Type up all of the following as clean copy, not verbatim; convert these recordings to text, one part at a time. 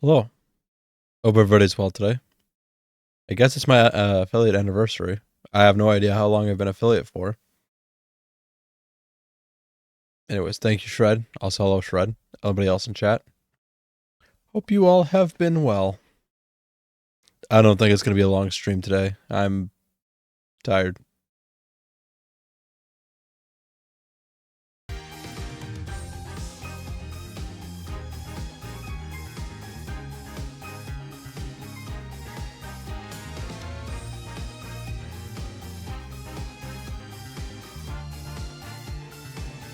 Hello. Hope everybody's well today. I guess it's my affiliate anniversary. I have no idea how long I've been affiliate for. Anyways, thank you, Shred. Also, hello, Shred. Everybody else in chat. Hope you all have been well. I don't think it's going to be a long stream today. I'm tired.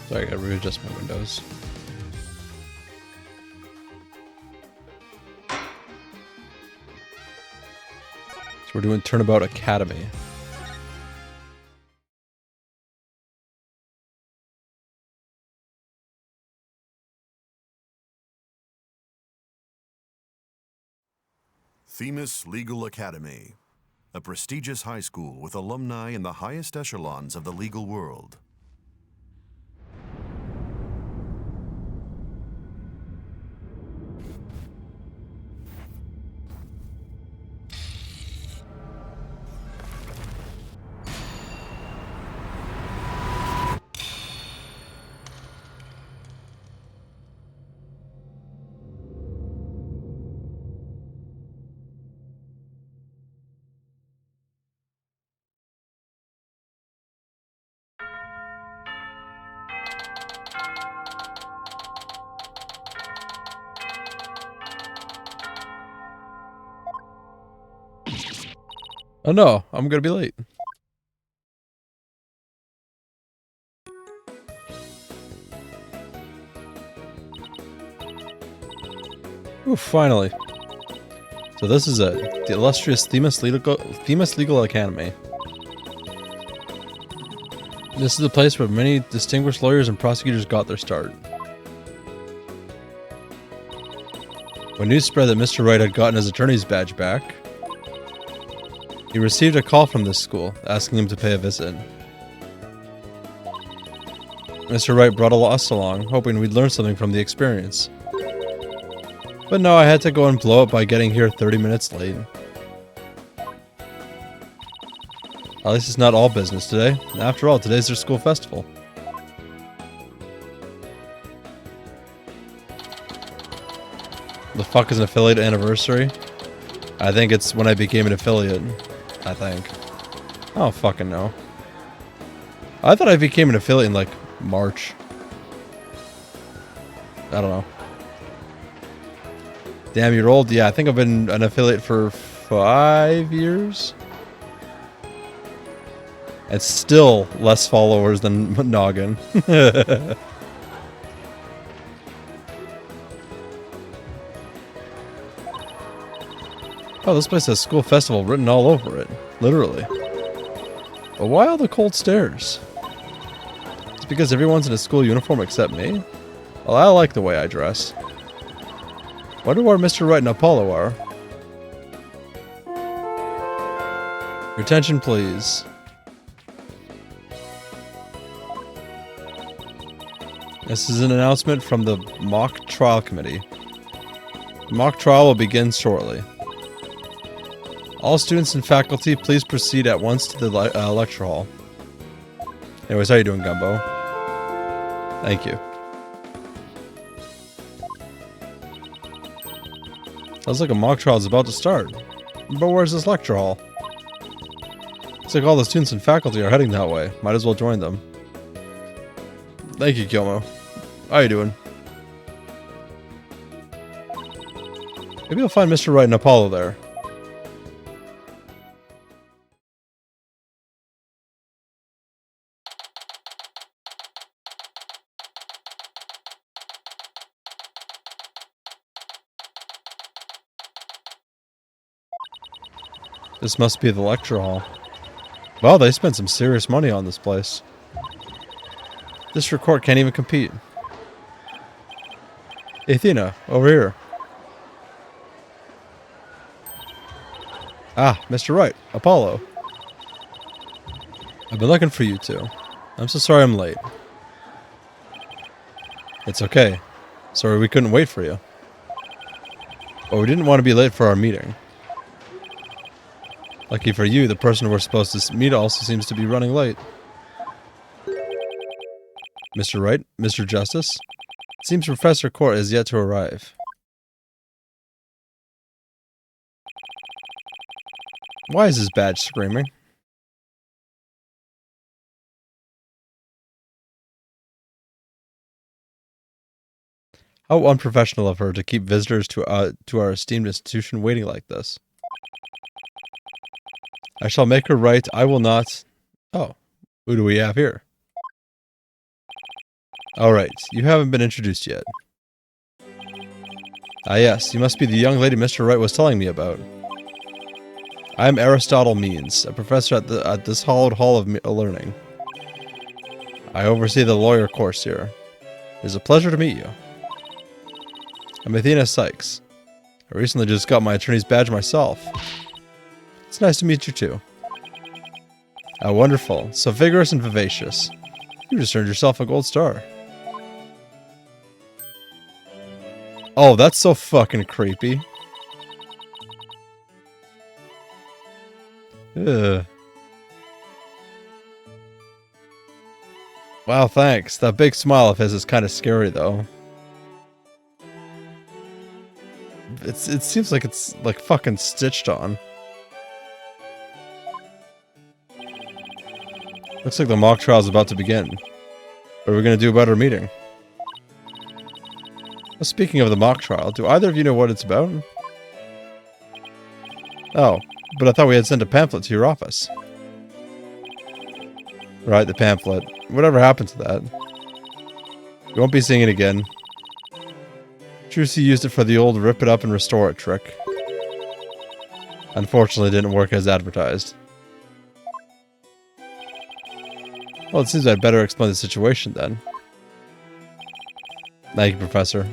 Sorry, I gotta readjust my windows. So we're doing Turnabout Academy. Themis Legal Academy, a prestigious high school with alumni in the highest echelons of the legal world. Oh no, I'm gonna be late. Ooh, finally. So this is it. The illustrious Themis Legal Academy. This is the place where many distinguished lawyers and prosecutors got their start. When news spread that Mr. Wright had gotten his attorney's badge back, he received a call from this school, asking him to pay a visit. Mr. Wright brought us along, hoping we'd learn something from the experience. But no, I had to go and blow up by getting here 30 minutes late. At least it's not all business today. After all, today's their school festival. The fuck is an affiliate anniversary? I think it's when I became an affiliate. I think. I don't fucking know. I thought I became an affiliate in like March. I don't know. Damn, you're old? Yeah, I think I've been an affiliate for 5 years. It's still less followers than Noggin. Oh, this place has school festival written all over it. Literally. But why all the cold stares? It's because everyone's in a school uniform except me? Well, I like the way I dress. Wonder where Mr. Wright and Apollo are. Your attention, please. This is an announcement from the mock trial committee. The mock trial will begin shortly. All students and faculty, please proceed at once to the lecture hall. Anyways, how you doing, Gumbo? Thank you. Sounds like a mock trial is about to start. But where's this lecture hall? Looks like all the students and faculty are heading that way. Might as well join them. Thank you, Kilmo. How you doing? Maybe you'll find Mr. Wright and Apollo there. This must be the lecture hall. Well, they spent some serious money on this place. District Court can't even compete. Athena, over here. Ah, Mr. Wright, Apollo. I've been looking for you two. I'm so sorry I'm late. It's okay. Sorry we couldn't wait for you. But we didn't want to be late for our meeting. Lucky for you, the person we're supposed to meet also seems to be running late. Mr. Wright? Mr. Justice? It seems Professor Court is yet to arrive. Why is his badge screaming? How unprofessional of her to keep visitors to our esteemed institution waiting like this. I shall make her right. I will not... Oh, who do we have here? Alright, you haven't been introduced yet. Ah yes, you must be the young lady Mr. Wright was telling me about. I am Aristotle Means, a professor at this hallowed hall of learning. I oversee the lawyer course here. It is a pleasure to meet you. I'm Athena Sykes. I recently just got my attorney's badge myself. It's nice to meet you too. Ah, wonderful. So vigorous and vivacious. You just earned yourself a gold star. Oh, that's so fucking creepy. Ugh. Wow, thanks. That big smile of his is kind of scary, though. It seems like it's, like, fucking stitched on. Looks like the mock trial is about to begin. What are we gonna do about our meeting? Well, speaking of the mock trial, do either of you know what it's about? Oh, but I thought we had sent a pamphlet to your office. Right, the pamphlet. Whatever happened to that? You won't be seeing it again. Trucy used it for the old rip it up and restore it trick. Unfortunately, it didn't work as advertised. Well, it seems I'd better explain the situation then. Thank you, Professor.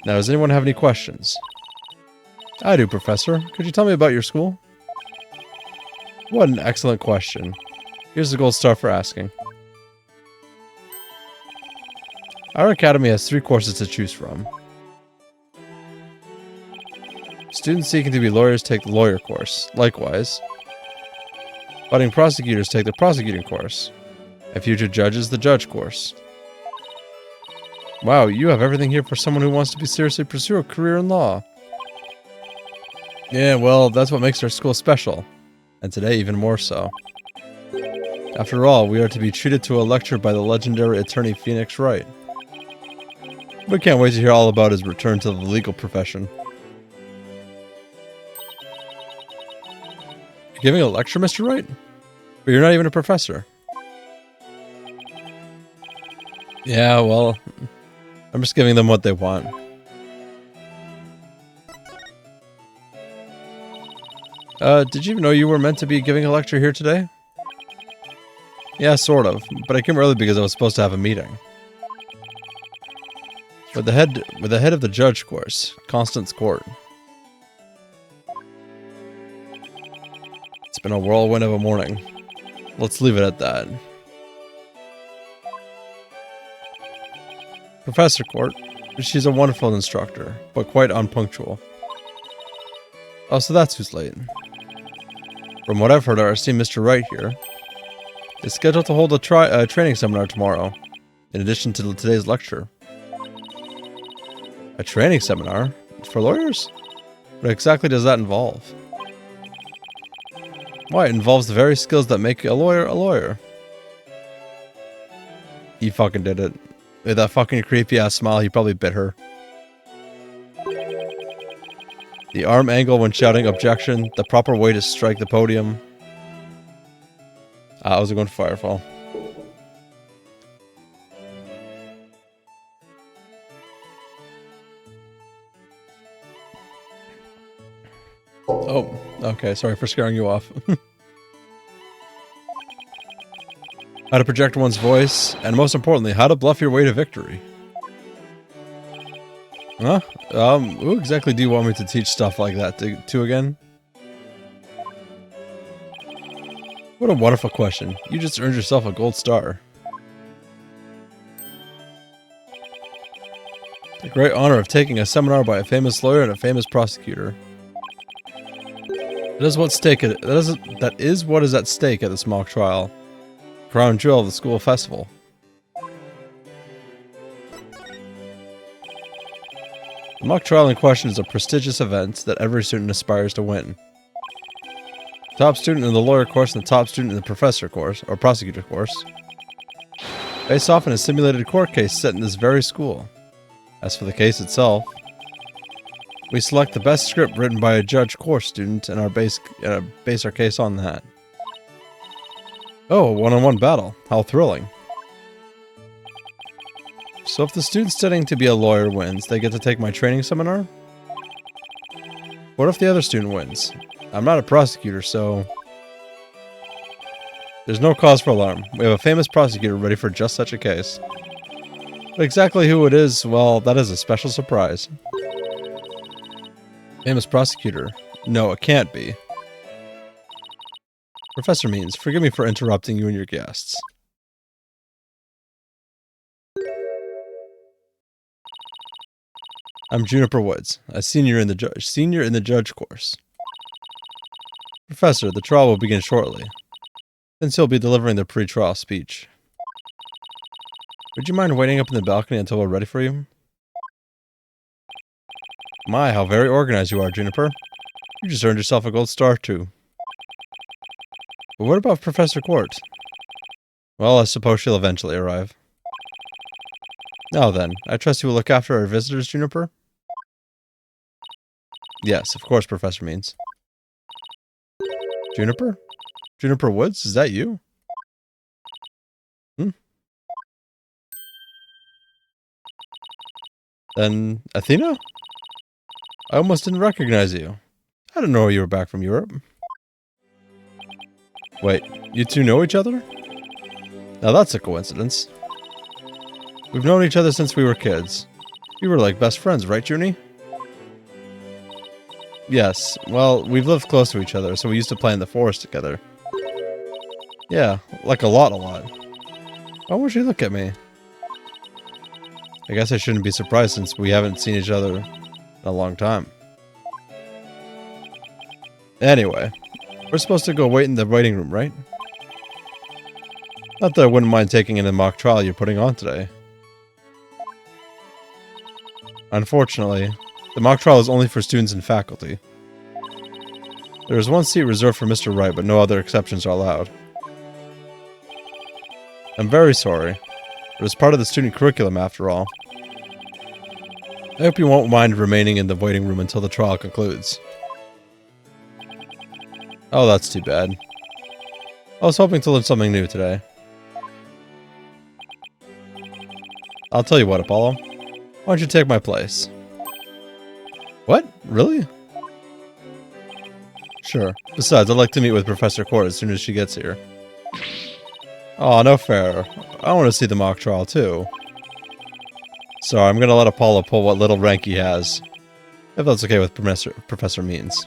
Now, does anyone have any questions? I do, Professor. Could you tell me about your school? What an excellent question. Here's the gold star for asking. Our academy has 3 courses to choose from. Students seeking to be lawyers take the lawyer course. Likewise, budding prosecutors take the prosecuting course, and future judges the judge course. Wow, you have everything here for someone who wants to seriously pursue a career in law. Yeah, well, that's what makes our school special, and today even more so. After all, we are to be treated to a lecture by the legendary attorney Phoenix Wright. We can't wait to hear all about his return to the legal profession. You're giving a lecture, Mr. Wright? But you're not even a professor. Yeah, well, I'm just giving them what they want. Did you even know you were meant to be giving a lecture here today? Yeah, sort of, but I came early because I was supposed to have a meeting. With the head of the judge course, Constance Court. It's been a whirlwind of a morning. Let's leave it at that. Professor Court, she's a wonderful instructor, but quite unpunctual. Oh, so that's who's late. From what I've heard, our esteemed Mr. Wright here is scheduled to hold a training seminar tomorrow, in addition to today's lecture. A training seminar? For lawyers? What exactly does that involve? Why, it involves the very skills that make a lawyer a lawyer. He fucking did it. With that fucking creepy ass smile, he probably bit her. The arm angle when shouting objection, the proper way to strike the podium. I was going for Firefall. Oh, okay, sorry for scaring you off. How to project one's voice, and most importantly, how to bluff your way to victory. Huh? Who exactly do you want me to teach stuff like that to again? What a wonderful question. You just earned yourself a gold star. The great honor of taking a seminar by a famous lawyer and a famous prosecutor. That is what is at stake at this mock trial. Crown jewel of the school festival. The mock trial in question is a prestigious event that every student aspires to win. Top student in the lawyer course and the top student in the professor course, or prosecutor course, face off in a simulated court case set in this very school. As for the case itself, we select the best script written by a judge course student and base our case on that. Oh, a one-on-one battle. How thrilling. So if the student studying to be a lawyer wins, they get to take my training seminar? What if the other student wins? I'm not a prosecutor, so... There's no cause for alarm. We have a famous prosecutor ready for just such a case. But exactly who it is, well, that is a special surprise. Famous prosecutor. No, it can't be. Professor Means, forgive me for interrupting you and your guests. I'm Juniper Woods, a senior in the judge course. Professor, the trial will begin shortly, since he'll be delivering the pre-trial speech. Would you mind waiting up in the balcony until we're ready for you? My, how very organized you are, Juniper. You just earned yourself a gold star, too. But what about Professor Court? Well, I suppose she'll eventually arrive. Now then, I trust you will look after our visitors, Juniper? Yes, of course, Professor Means. Juniper? Juniper Woods? Is that you? Then, Athena? I almost didn't recognize you. I didn't know you were back from Europe. Wait, you two know each other? Now that's a coincidence. We've known each other since we were kids. We were like best friends, right, Junie? Yes, well, we've lived close to each other, so we used to play in the forest together. Yeah, like a lot. Why would she look at me? I guess I shouldn't be surprised since we haven't seen each other in a long time. Anyway, we're supposed to go wait in the waiting room, right? Not that I wouldn't mind taking in the mock trial you're putting on today. Unfortunately, the mock trial is only for students and faculty. There is one seat reserved for Mr. Wright, but no other exceptions are allowed. I'm very sorry, but it's part of the student curriculum after all. I hope you won't mind remaining in the waiting room until the trial concludes. Oh, that's too bad. I was hoping to learn something new today. I'll tell you what, Apollo. Why don't you take my place? What? Really? Sure. Besides, I'd like to meet with Professor Court as soon as she gets here. Oh, no fair. I want to see the mock trial, too. So I'm gonna let Apollo pull what little rank he has. If that's okay with Professor Means.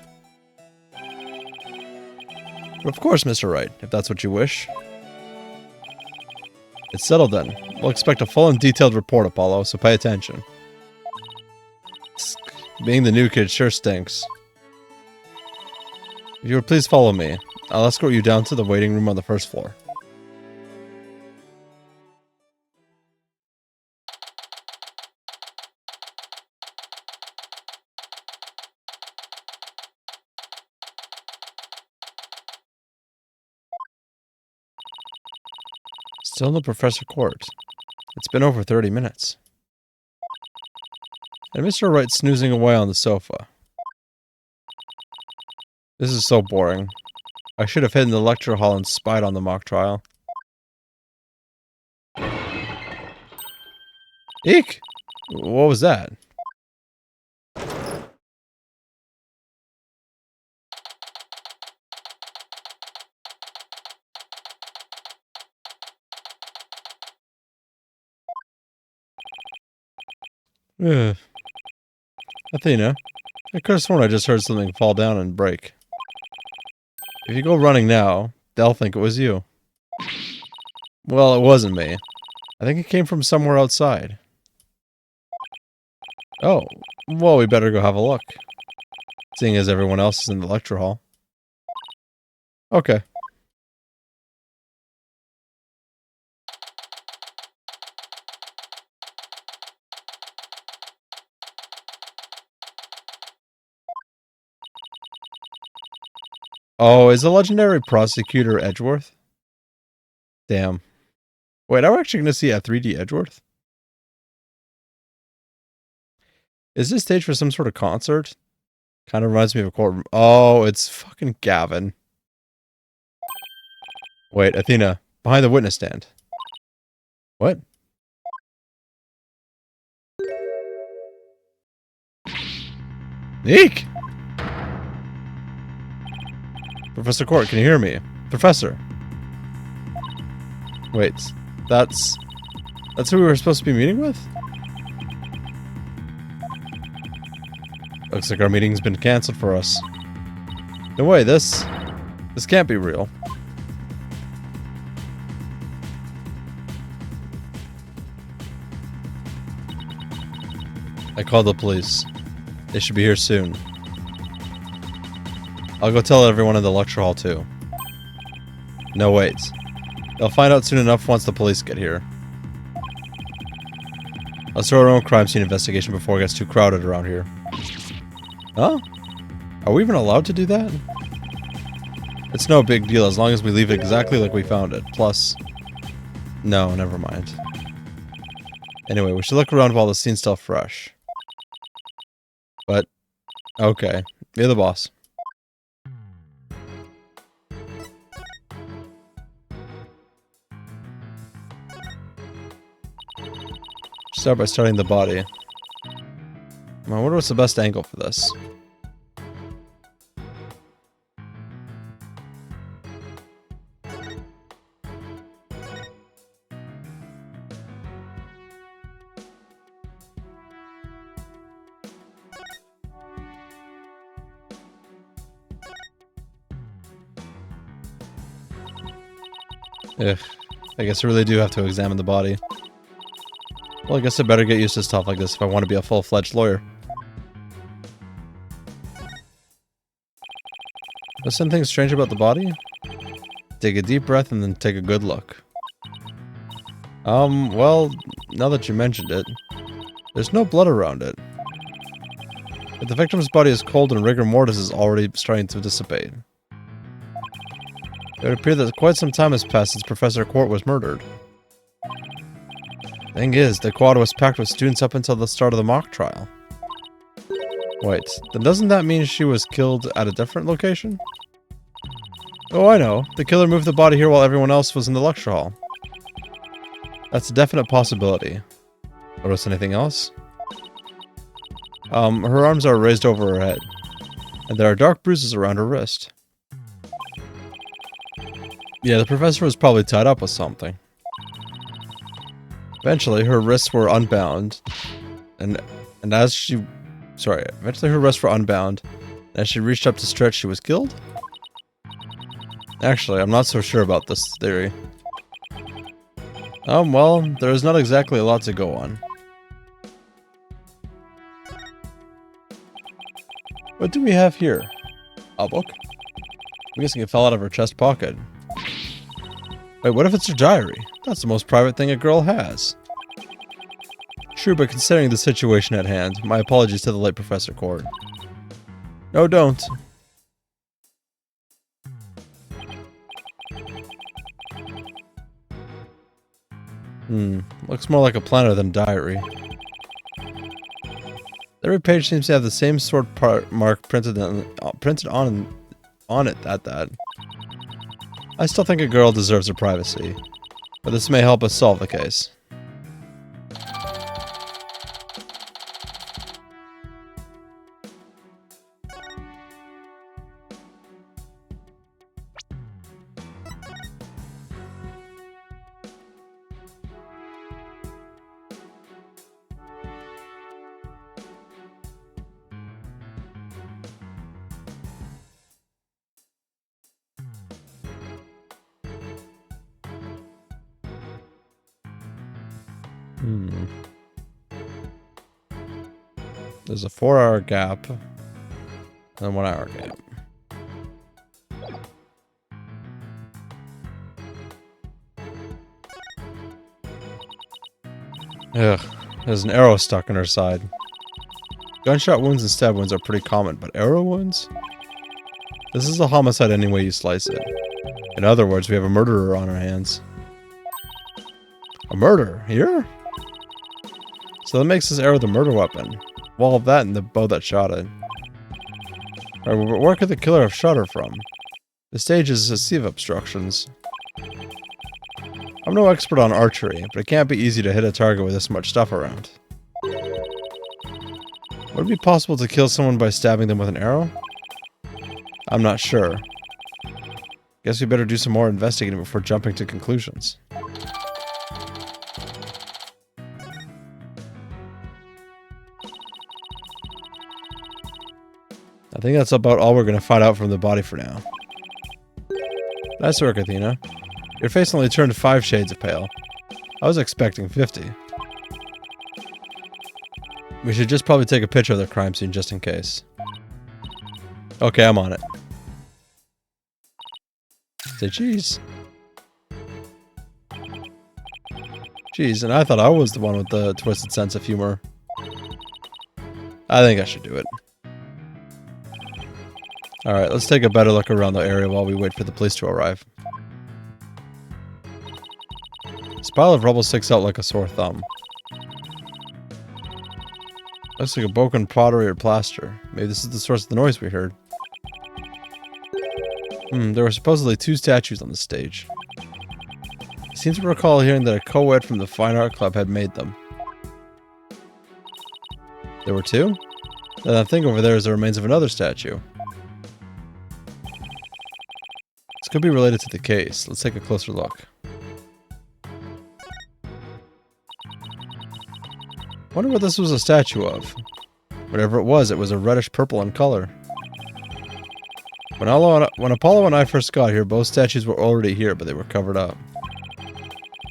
But of course, Mr. Wright, if that's what you wish. It's settled then. We'll expect a full and detailed report, Apollo, so pay attention. Being the new kid sure stinks. If you would please follow me, I'll escort you down to the waiting room on the first floor. Still no Professor Court. It's been over 30 minutes. And Mr. Wright snoozing away on the sofa. This is so boring. I should have hidden in the lecture hall and spied on the mock trial. Eek! What was that? Ugh. Athena, I could have sworn I just heard something fall down and break. If you go running now, they'll think it was you. Well, it wasn't me. I think it came from somewhere outside. Oh, well, we better go have a look. Seeing as everyone else is in the lecture hall. Okay. Oh, is the legendary prosecutor Edgeworth? Damn. Wait, are we actually going to see a 3D Edgeworth? Is this stage for some sort of concert? Kind of reminds me of a courtroom. Oh, it's fucking Gavin. Wait, Athena, behind the witness stand. What? Eek! Professor Court, can you hear me? Professor. Wait, that's who we were supposed to be meeting with? Looks like our meeting's been cancelled for us. No way, this can't be real. I called the police. They should be here soon. I'll go tell everyone in the lecture hall too. No, wait. They'll find out soon enough once the police get here. Let's do our own crime scene investigation before it gets too crowded around here. Huh? Are we even allowed to do that? It's no big deal as long as we leave it exactly like we found it. Plus... No, never mind. Anyway, we should look around while the scene's still fresh. But... Okay. You're the boss. Start by starting the body. I wonder what's the best angle for this. Ugh. I guess I really do have to examine the body. Well, I guess I better get used to stuff like this if I want to be a full-fledged lawyer. Was something strange about the body? Take a deep breath and then take a good look. Well, now that you mentioned it, there's no blood around it. But the victim's body is cold and rigor mortis is already starting to dissipate. It would appear that quite some time has passed since Professor Court was murdered. Thing is, the quad was packed with students up until the start of the mock trial. Wait, then doesn't that mean she was killed at a different location? Oh, I know. The killer moved the body here while everyone else was in the lecture hall. That's a definite possibility. Notice anything else? Her arms are raised over her head, and there are dark bruises around her wrist. Yeah, the professor was probably tied up with something. Eventually, her wrists were unbound, and as she... Sorry, eventually her wrists were unbound, and as she reached up to stretch, she was killed? Actually, I'm not so sure about this theory. Well, there is not exactly a lot to go on. What do we have here? A book? I'm guessing it fell out of her chest pocket. Wait, what if it's her diary? That's the most private thing a girl has. True, but considering the situation at hand, my apologies to the late Professor Court. No, don't. Looks more like a planner than a diary. Every page seems to have the same sort mark printed on it at that. I still think a girl deserves her privacy, but this may help us solve the case. There's a 4-hour gap. And a 1-hour gap. Ugh. There's an arrow stuck in her side. Gunshot wounds and stab wounds are pretty common, but arrow wounds? This is a homicide any way you slice it. In other words, we have a murderer on our hands. A murder? Here? So that makes this arrow the murder weapon. Well, that and the bow that shot it. Alright, where could the killer have shot her from? The stage is a sea of obstructions. I'm no expert on archery, but it can't be easy to hit a target with this much stuff around. Would it be possible to kill someone by stabbing them with an arrow? I'm not sure. Guess we better do some more investigating before jumping to conclusions. I think that's about all we're going to find out from the body for now. Nice work, Athena. Your face only turned 5 shades of pale. I was expecting 50. We should just probably take a picture of the crime scene just in case. Okay, I'm on it. Say cheese. Jeez, and I thought I was the one with the twisted sense of humor. I think I should do it. Alright, let's take a better look around the area while we wait for the police to arrive. This pile of rubble sticks out like a sore thumb. Looks like a broken pottery or plaster. Maybe this is the source of the noise we heard. There were supposedly 2 statues on the stage. I seem to recall hearing that a co-ed from the Fine Art Club had made them. There were 2? Then that thing over there is the remains of another statue. This could be related to the case. Let's take a closer look. Wonder what this was a statue of. Whatever it was a reddish purple in color. When Apollo and I first got here, both statues were already here, but they were covered up.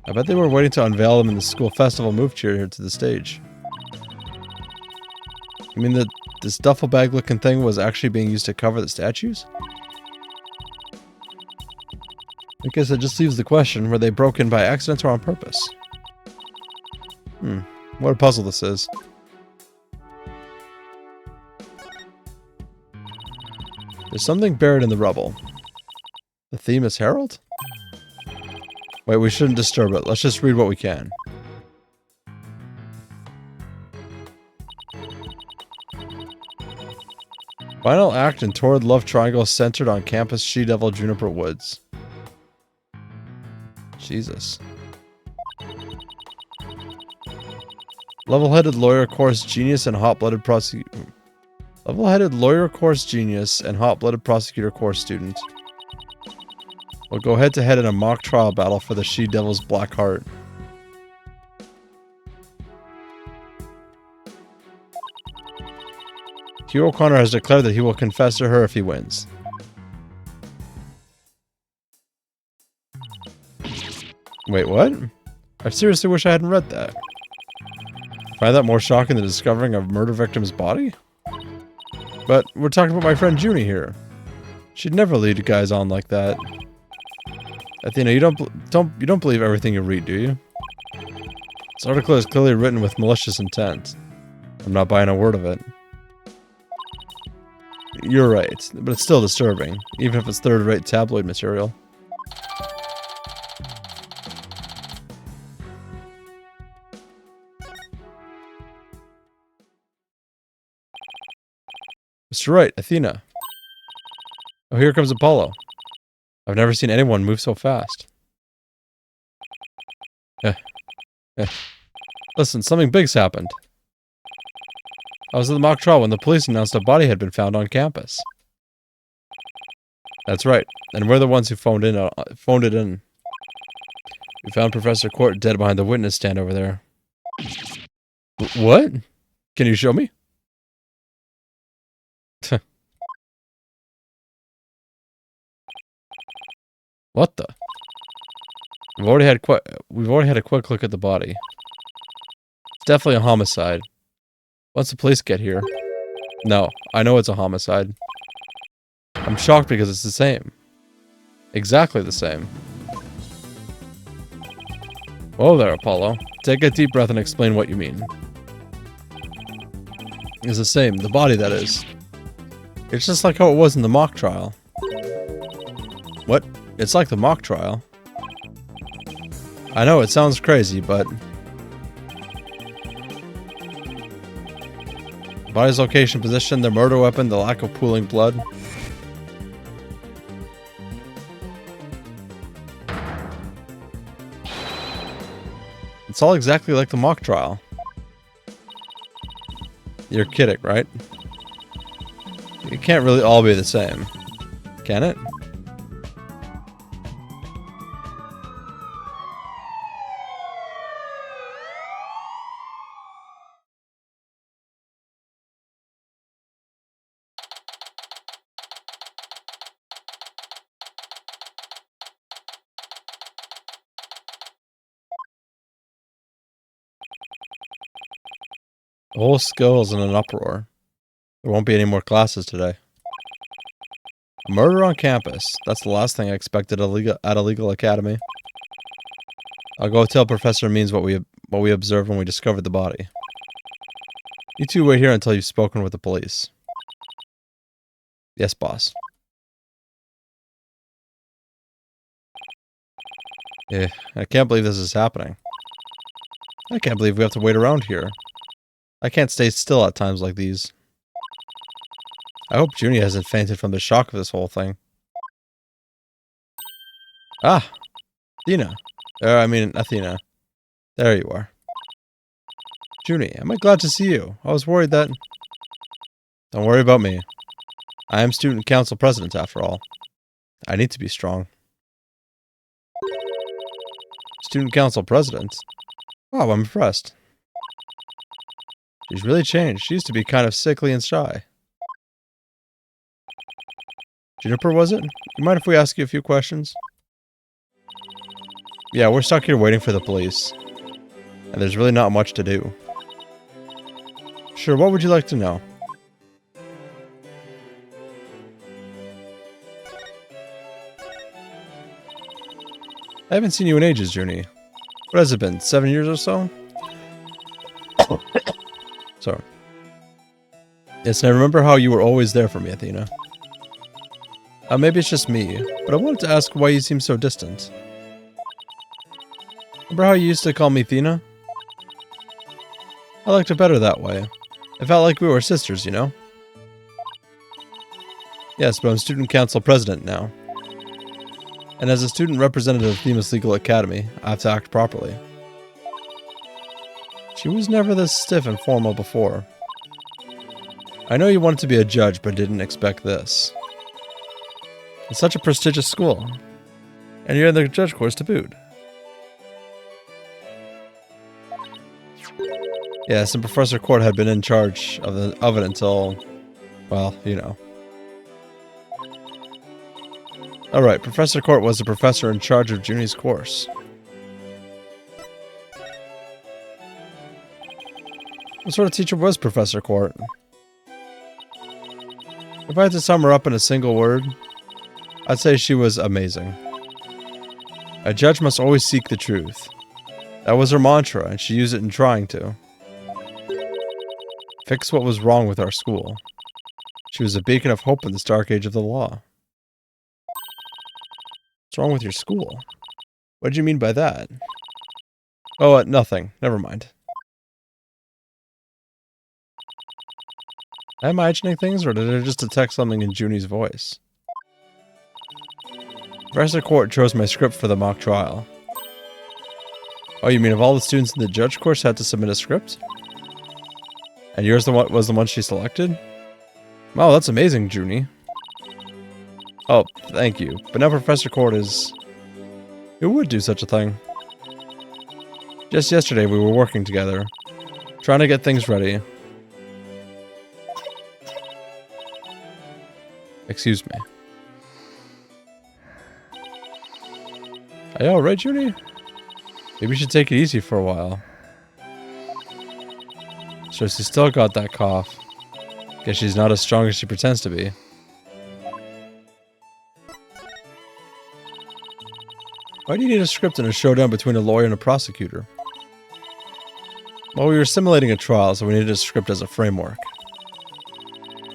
I bet they were waiting to unveil them in the school festival moved here to the stage. You mean that this duffel bag looking thing was actually being used to cover the statues? I guess it just leaves the question, were they broken by accident or on purpose? What a puzzle this is. There's something buried in the rubble. The theme is Harold? Wait, we shouldn't disturb it. Let's just read what we can. Final act in torrid love triangle centered on campus She-Devil Juniper Woods. Jesus. Level-headed lawyer course genius and hot-blooded prosecutor. Level-headed lawyer course genius and hot-blooded prosecutor course student will go head-to-head in a mock trial battle for the She-Devil's Black Heart. Hugh O'Connor has declared that he will confess to her if he wins. Wait, what? I seriously wish I hadn't read that. Find that more shocking than discovering a murder victim's body? But we're talking about my friend Junie here. She'd never lead guys on like that. Athena, you don't believe everything you read, do you? This article is clearly written with malicious intent. I'm not buying a word of it. You're right, but it's still disturbing, even if it's third-rate tabloid material. Mr. Wright, Athena. Oh, here comes Apollo. I've never seen anyone move so fast. Listen, something big's happened. I was at the mock trial when the police announced a body had been found on campus. That's right, and we're the ones who phoned it in. We found Professor Court dead behind the witness stand over there. What? Can you show me? What the? We've already had a quick look at the body. It's definitely a homicide. Once the police get here... No, I know it's a homicide. I'm shocked because it's the same. Exactly the same. Whoa there, Apollo. Take a deep breath and explain what you mean. It's the same. The body, that is. It's just like how it was in the mock trial. What? It's like the mock trial? I know, it sounds crazy, but... Body's location, position, the murder weapon, the lack of pooling blood. It's all exactly like the mock trial. You're kidding, right? It can't really all be the same. Can it? The whole school is in an uproar. There won't be any more classes today. A murder on campus. That's the last thing I expected at a legal academy. I'll go tell Professor Means what we observed when we discovered the body. You two wait here until you've spoken with the police. Yes, boss. I can't believe this is happening. I can't believe we have to wait around here. I can't stay still at times like these. I hope Junie hasn't fainted from the shock of this whole thing. Ah! Athena. Athena. There you are. Junie, am I glad to see you? I was worried that... Don't worry about me. I am student council president after all. I need to be strong. Student council president? Wow, I'm impressed. She's really changed. She used to be kind of sickly and shy. Juniper, was it? You mind if we ask you a few questions? Yeah, we're stuck here waiting for the police. And there's really not much to do. Sure, what would you like to know? I haven't seen you in ages, Junie. What has it been, 7 years or so? Sorry. Yes, and I remember how you were always there for me, Athena. Maybe it's just me, but I wanted to ask why you seem so distant. Remember how you used to call me Athena? I liked it better that way. It felt like we were sisters, you know? Yes, but I'm student council president now. And as a student representative of Themis Legal Academy, I have to act properly. She was never this stiff and formal before. I know you wanted to be a judge, but didn't expect this. It's such a prestigious school. And you're in the judge course to boot. Yes, and Professor Court had been in charge of it until... well, you know. Alright, Professor Court was the professor in charge of Junie's course. What sort of teacher was Professor Court? If I had to sum her up in a single word, I'd say she was amazing. A judge must always seek the truth. That was her mantra, and she used it in trying to. Fix what was wrong with our school. She was a beacon of hope in this dark age of the law. What's wrong with your school? What did you mean by that? Oh, nothing. Never mind. Am I imagining things, or did I just detect something in Junie's voice? Professor Court chose my script for the mock trial. Oh, you mean if all the students in the judge course had to submit a script? And yours was the one she selected? Wow, that's amazing, Junie. Oh, thank you. But now Professor Court is... Who would do such a thing? Just yesterday we were working together, trying to get things ready. Excuse me. Are you alright, Junie? Maybe you should take it easy for a while. So she still got that cough. Guess she's not as strong as she pretends to be. Why do you need a script in a showdown between a lawyer and a prosecutor? Well, we were simulating a trial, so we needed a script as a framework.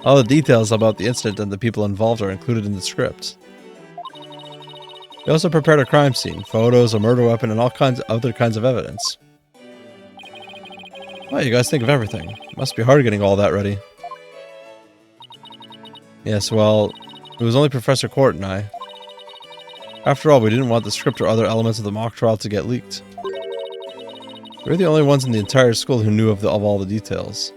All the details about the incident and the people involved are included in the script. We also prepared a crime scene, photos, a murder weapon, and all other kinds of evidence. Wow, you guys think of everything. Must be hard getting all that ready. Yes, well, it was only Professor Court and I. After all, we didn't want the script or other elements of the mock trial to get leaked. We were the only ones in the entire school who knew of all the details.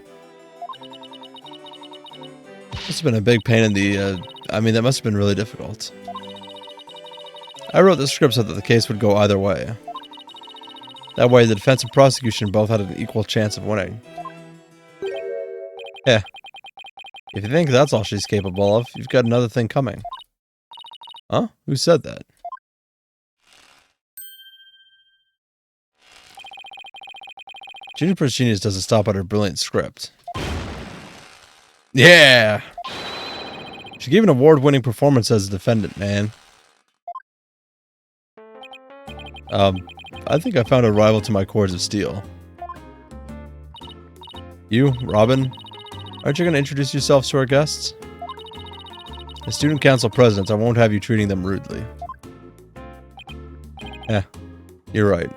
Must have been a big pain in the, that must have been really difficult. I wrote the script so that the case would go either way. That way, the defense and prosecution both had an equal chance of winning. Yeah. If you think that's all she's capable of, you've got another thing coming. Huh? Who said that? Juniper's genius doesn't stop at her brilliant script. Yeah! She gave an award-winning performance as a defendant, man. I think I found a rival to my cords of steel. You, Robin, aren't you going to introduce yourselves to our guests? As student council president, I won't have you treating them rudely. Eh, you're right.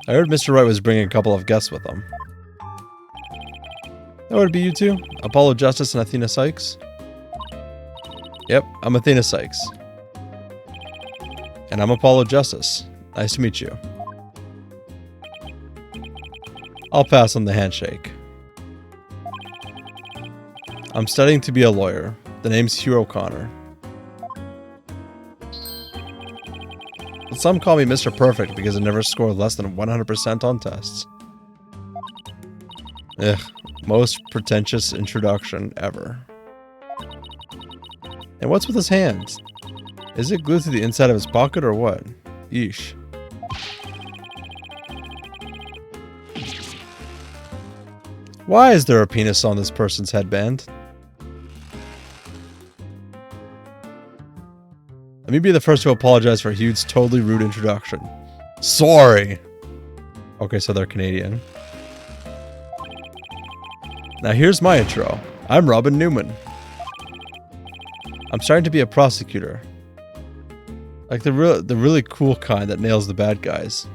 I heard Mr. Wright was bringing a couple of guests with him. That would be you two? Apollo Justice and Athena Sykes? Yep, I'm Athena Sykes. And I'm Apollo Justice. Nice to meet you. I'll pass on the handshake. I'm studying to be a lawyer. The name's Hugh O'Connor. But some call me Mr. Perfect because I never scored less than 100% on tests. Ugh, most pretentious introduction ever. And what's with his hands? Is it glued to the inside of his pocket or what? Yeesh. Why is there a penis on this person's headband? Let me be the first to apologize for Hugh's totally rude introduction. Sorry! Okay, so they're Canadian. Now here's my intro. I'm Robin Newman. I'm starting to be a prosecutor. Like the really cool kind that nails the bad guys.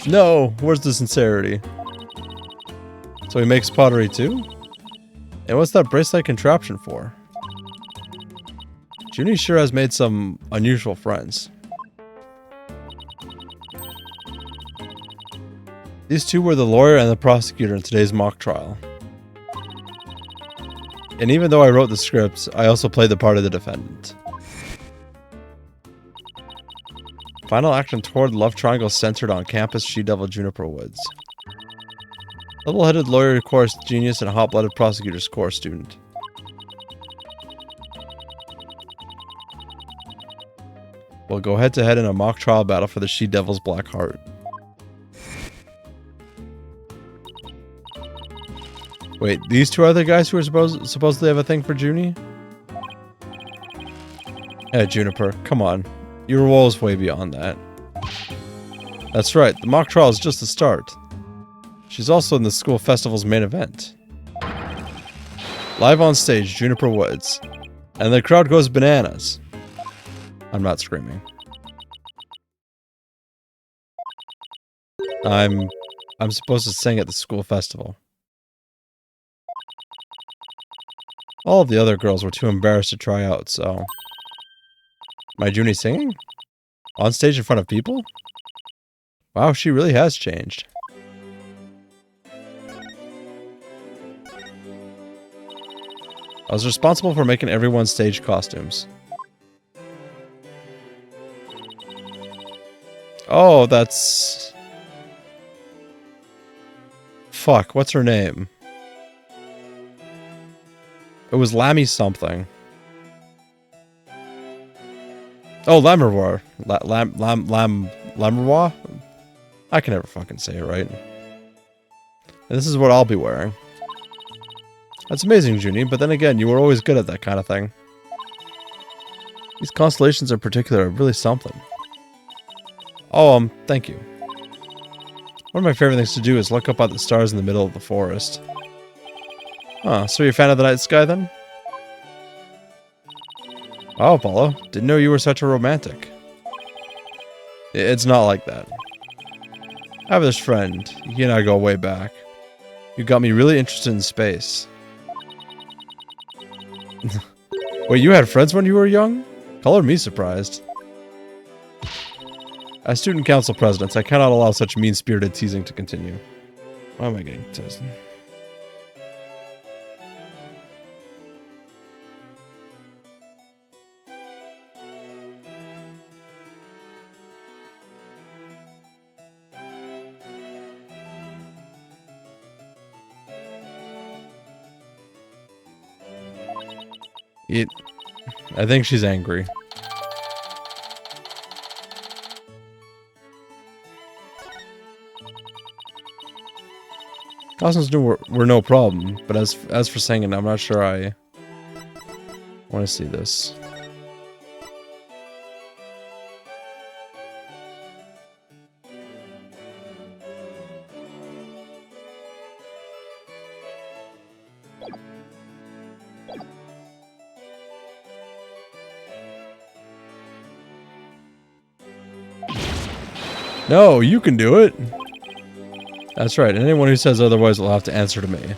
No! Where's the sincerity? So he makes pottery too? And what's that bracelet contraption for? Junie sure has made some unusual friends. These two were the lawyer and the prosecutor in today's mock trial. And even though I wrote the scripts, I also played the part of the defendant. Final action toward love triangle centered on campus She-Devil Juniper Woods. Level-headed lawyer course genius and hot-blooded prosecutor's course student. We'll go head-to-head in a mock trial battle for the She-Devil's Black Heart. Wait, these two are the guys who are supposedly have a thing for Junie? Hey, Juniper, come on. Your role is way beyond that. That's right, the mock trial is just the start. She's also in the school festival's main event. Live on stage, Juniper Woods. And the crowd goes bananas. I'm not screaming. I'm supposed to sing at the school festival. All of the other girls were too embarrassed to try out, so... My Junie singing? On stage in front of people? Wow, she really has changed. I was responsible for making everyone's stage costumes. Oh, that's... Fuck, what's her name? It was Lammy something. Oh, Lammerwar. Lemrois? I can never fucking say it right. And this is what I'll be wearing. That's amazing, Junie, but then again, you were always good at that kind of thing. These constellations in particular are really something. Oh, thank you. One of my favorite things to do is look up at the stars in the middle of the forest. Huh, so you're a fan of the night sky then? Oh, Apollo, didn't know you were such a romantic. It's not like that. I have this friend, he and I go way back. You got me really interested in space. Wait, you had friends when you were young? Color me surprised. As student council president, I cannot allow such mean-spirited teasing to continue. Why am I getting teased? I think she's angry. Costumes were no problem, but as for singing, I'm not sure I want to see this. No, you can do it. That's right, and anyone who says otherwise will have to answer to me.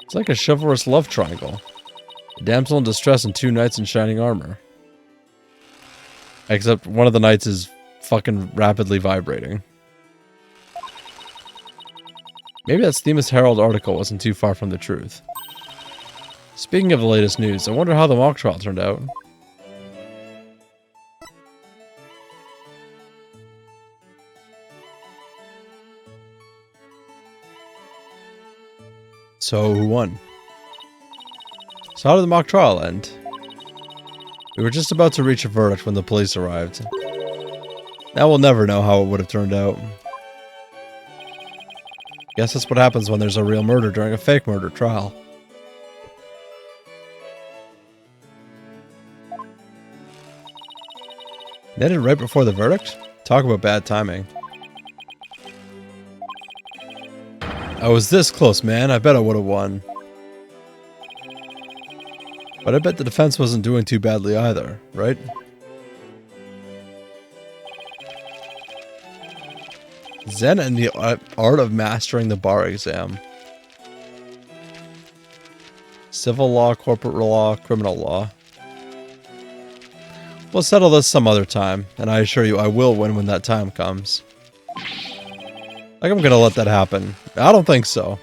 It's like a chivalrous love triangle. A damsel in distress and two knights in shining armor. Except one of the knights is fucking rapidly vibrating. Maybe that Themis Herald article wasn't too far from the truth. Speaking of the latest news, I wonder how the mock trial turned out. So, who won? So how did the mock trial end? We were just about to reach a verdict when the police arrived. Now we'll never know how it would have turned out. Guess that's what happens when there's a real murder during a fake murder trial. They did it right before the verdict? Talk about bad timing. I was this close, man. I bet I would have won. But I bet the defense wasn't doing too badly either, right? Zen and the art of mastering the bar exam. Civil law, corporate law, criminal law. We'll settle this some other time, and I assure you I will win when that time comes. Like I'm gonna let that happen. I don't think so.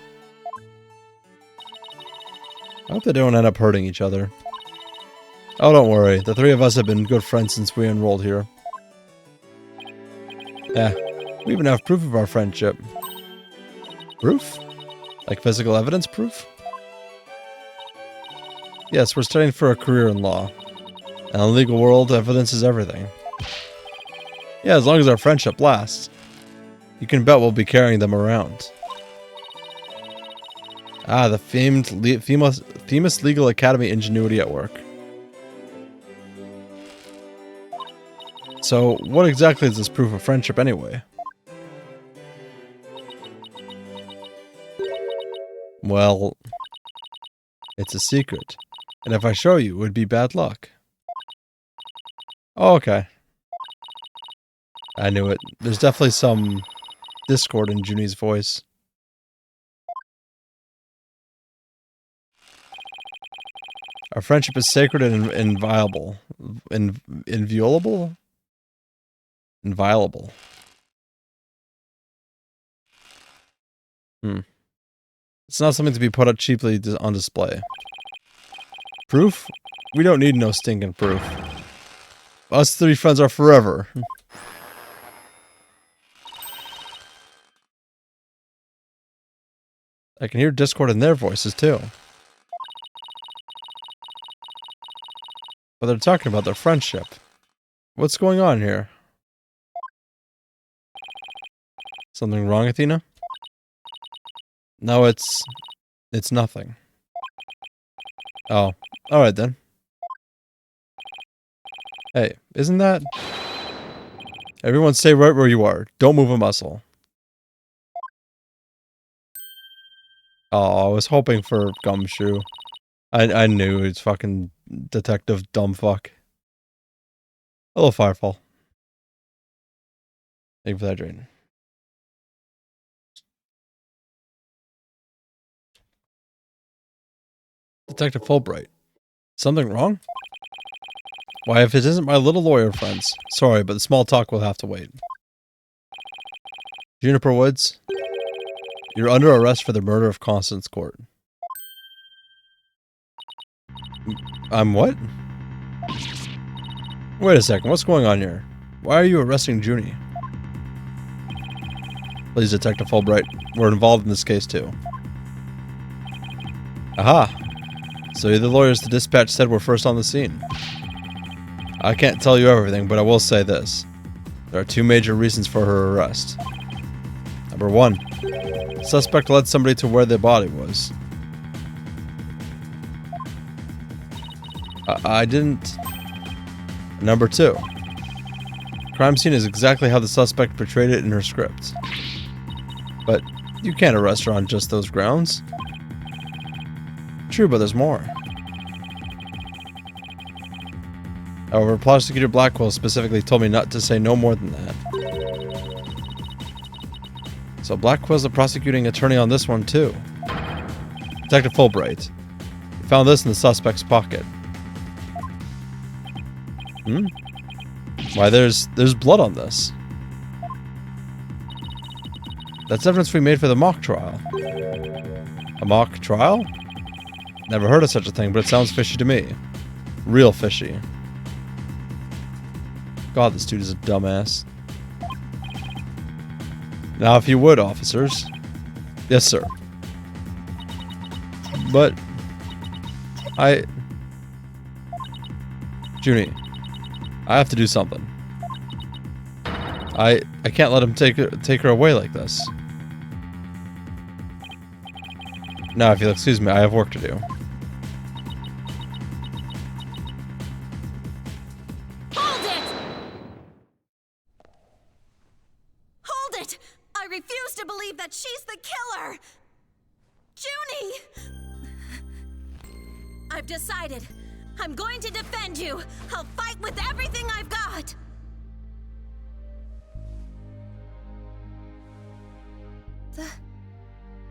I hope they don't end up hurting each other. Oh, don't worry. The three of us have been good friends since we enrolled here. Yeah, we even have proof of our friendship. Proof? Like physical evidence proof? Yes, we're studying for a career in law. And in the legal world, evidence is everything. Yeah, as long as our friendship lasts. You can bet we'll be carrying them around. Ah, the famed Themis Legal Academy ingenuity at work. So, what exactly is this proof of friendship anyway? Well, it's a secret. And if I show you, it would be bad luck. Oh, okay. I knew it. There's definitely some discord in Junie's voice. Our friendship is sacred and inviolable. Inviolable? Inviolable. It's not something to be put up cheaply on display. Proof? We don't need no stinking proof. Us three friends are forever. I can hear discord in their voices too. But they're talking about their friendship. What's going on here? Something wrong, Athena? No, it's nothing. Oh, alright then. Hey, isn't that... Everyone stay right where you are. Don't move a muscle. Oh, I was hoping for Gumshoe. I knew it's fucking Detective Dumbfuck. Hello, Firefall. Thank you for that, Drayton. Detective Fulbright. Something wrong? Why, if it isn't my little lawyer friends. Sorry, but the small talk will have to wait. Juniper Woods, you're under arrest for the murder of Constance Court. I'm what? Wait a second, what's going on here? Why are you arresting Junie? Please, Detective Fulbright, we're involved in this case too. Aha! So the lawyers the dispatch said were first on the scene. I can't tell you everything, but I will say this. There are two major reasons for her arrest. Number one, the suspect led somebody to where the body was. I didn't... Number two, crime scene is exactly how the suspect portrayed it in her script. But you can't arrest her on just those grounds. True, but there's more. However, Prosecutor Blackwell specifically told me not to say no more than that. So Blackwell's the prosecuting attorney on this one too. Detective Fulbright. You found this in the suspect's pocket. Why, there's blood on this. That's evidence we made for the mock trial. A mock trial? Never heard of such a thing, but it sounds fishy to me. Real fishy. God, this dude is a dumbass. Now, if you would, officers. Yes, sir. But... Junie, I have to do something. I can't let him take her away like this. Now, if you'll excuse me, I have work to do. Hold it! Hold it! I refuse to believe that she's the killer! Junie! I've decided. I'm going to defend you. I'll fight with everything I've got.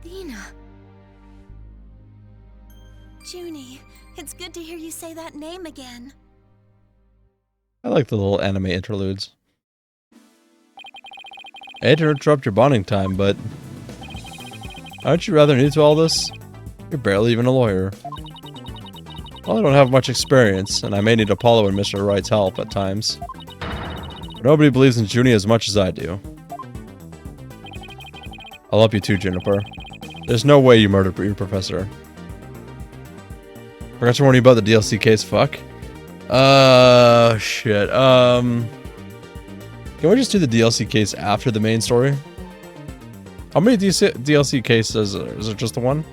Athena. Junie, it's good to hear you say that name again. I like the little anime interludes. I hate to interrupt your bonding time, but... Aren't you rather new to all this? You're barely even a lawyer. Well, I don't have much experience, and I may need Apollo and Mr. Wright's help at times. But nobody believes in Junie as much as I do. I'll help you too, Juniper. There's no way you murdered your professor. Forgot to warn you about the DLC case, fuck. Shit. Can we just do the DLC case after the main story? How many DLC cases is it just the one?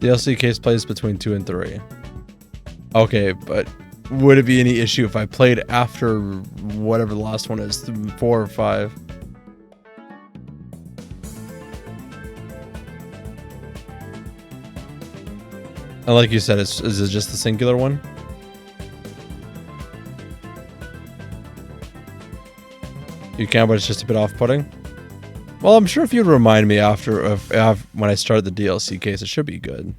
DLC case plays between 2 and 3. Okay, but would it be any issue if I played after whatever the last one is, 4 or 5? And like you said, is it just the singular one? You can, but it's just a bit off-putting. Well, I'm sure if you'd remind me after when I start the DLC case, it should be good.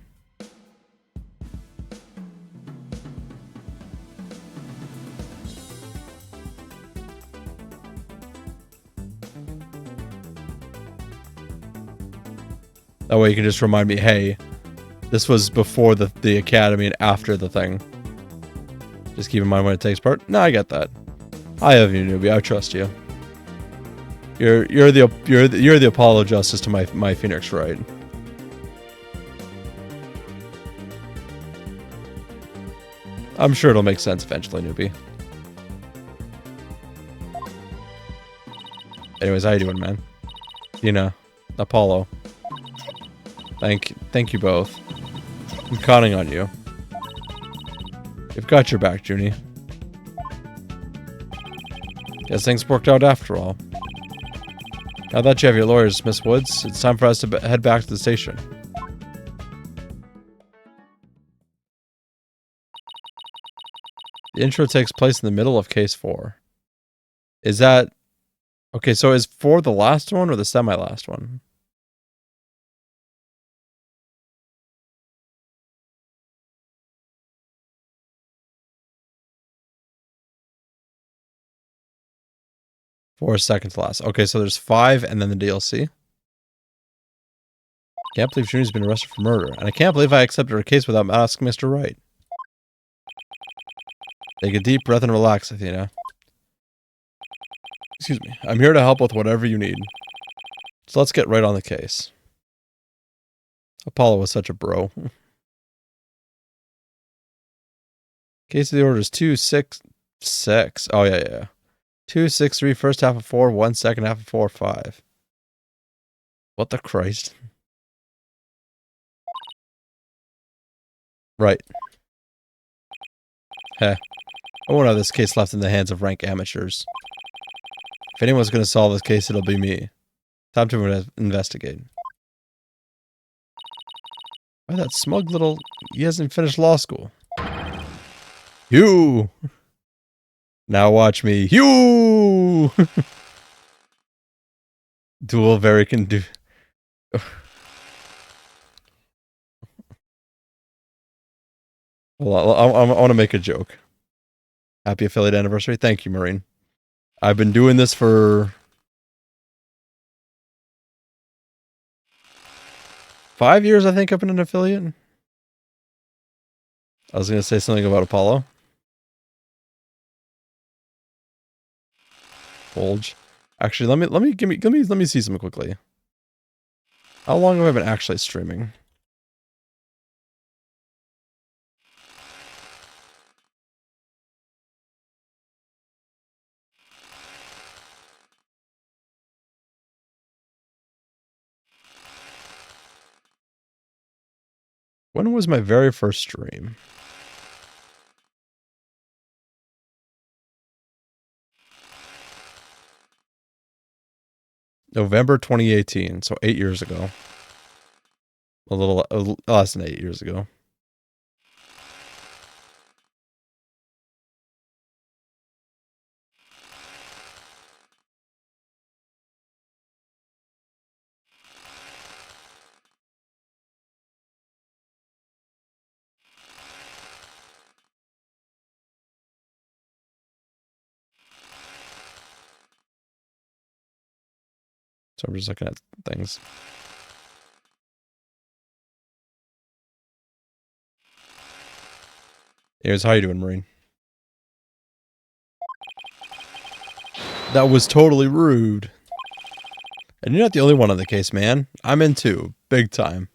That way you can just remind me, hey, this was before the academy and after the thing. Just keep in mind when it takes part. No, I get that. I have you, newbie. I trust you. You're the Apollo Justice to my Phoenix, right? I'm sure it'll make sense eventually, newbie. Anyways, how you doing, man? Tina, Apollo. Thank you both. I'm counting on you. You've got your back, Junie. Guess things worked out after all. Now that you have your lawyers, Miss Woods, it's time for us to head back to the station. The intro takes place in the middle of case 4. Is that... Okay, so is 4 the last one or the semi-last one? Four is second to last. Okay, so there's 5 and then the DLC. Can't believe Junie's been arrested for murder. And I can't believe I accepted her case without asking Mr. Wright. Take a deep breath and relax, Athena. Excuse me. I'm here to help with whatever you need. So let's get right on the case. Apollo was such a bro. Case of the order is 266. Oh, yeah. 263, first half of 4, 1 second half of 4, 5. What the Christ? Right. Heh. I won't have this case left in the hands of rank amateurs. If anyone's going to solve this case, it'll be me. Time to investigate. Why that smug little... He hasn't finished law school. You! Now watch me. You! Dual very can do... Well, I want to make a joke. Happy affiliate anniversary. Thank you, Marine. I've been doing this for 5 years, I think I've been an affiliate. I was going to say something about Apollo. Bulge. Actually, let me see something quickly. How long have I been actually streaming? When was my very first stream? November 2018, so 8 years ago. A little less than 8 years ago. So I'm just looking at things. Anyways, how you doing, Marine? That was totally rude. And you're not the only one on the case, man. I'm in too. Big time.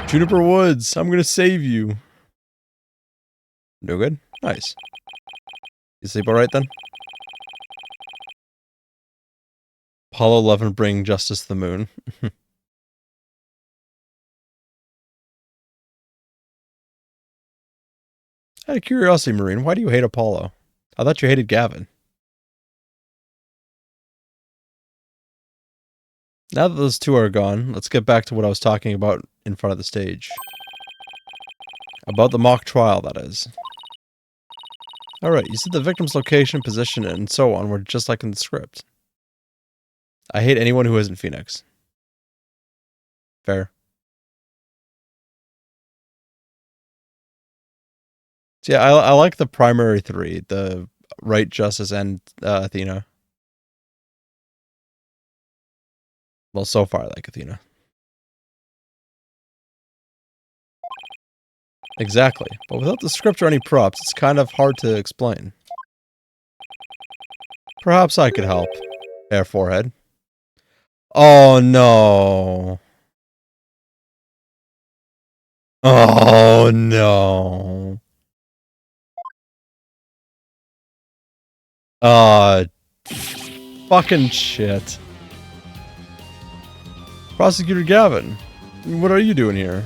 Juniper Woods, I'm gonna save you. No good? Nice. You sleep alright then? Apollo 11 bring justice to the moon. Out of curiosity, Marine, why do you hate Apollo? I thought you hated Gavin. Now that those two are gone, let's get back to what I was talking about in front of the stage. About the mock trial, that is. Alright, you said the victim's location, position, and so on were just like in the script. I hate anyone who isn't Phoenix. Fair. So yeah, I like the primary three, the Right, Justice, and Athena. Well, so far I like Athena. Exactly, but without the script or any props, it's kind of hard to explain. Perhaps I could help. Hair forehead. Oh no. Oh no. Uh, fucking shit. Prosecutor Gavin, what are you doing here?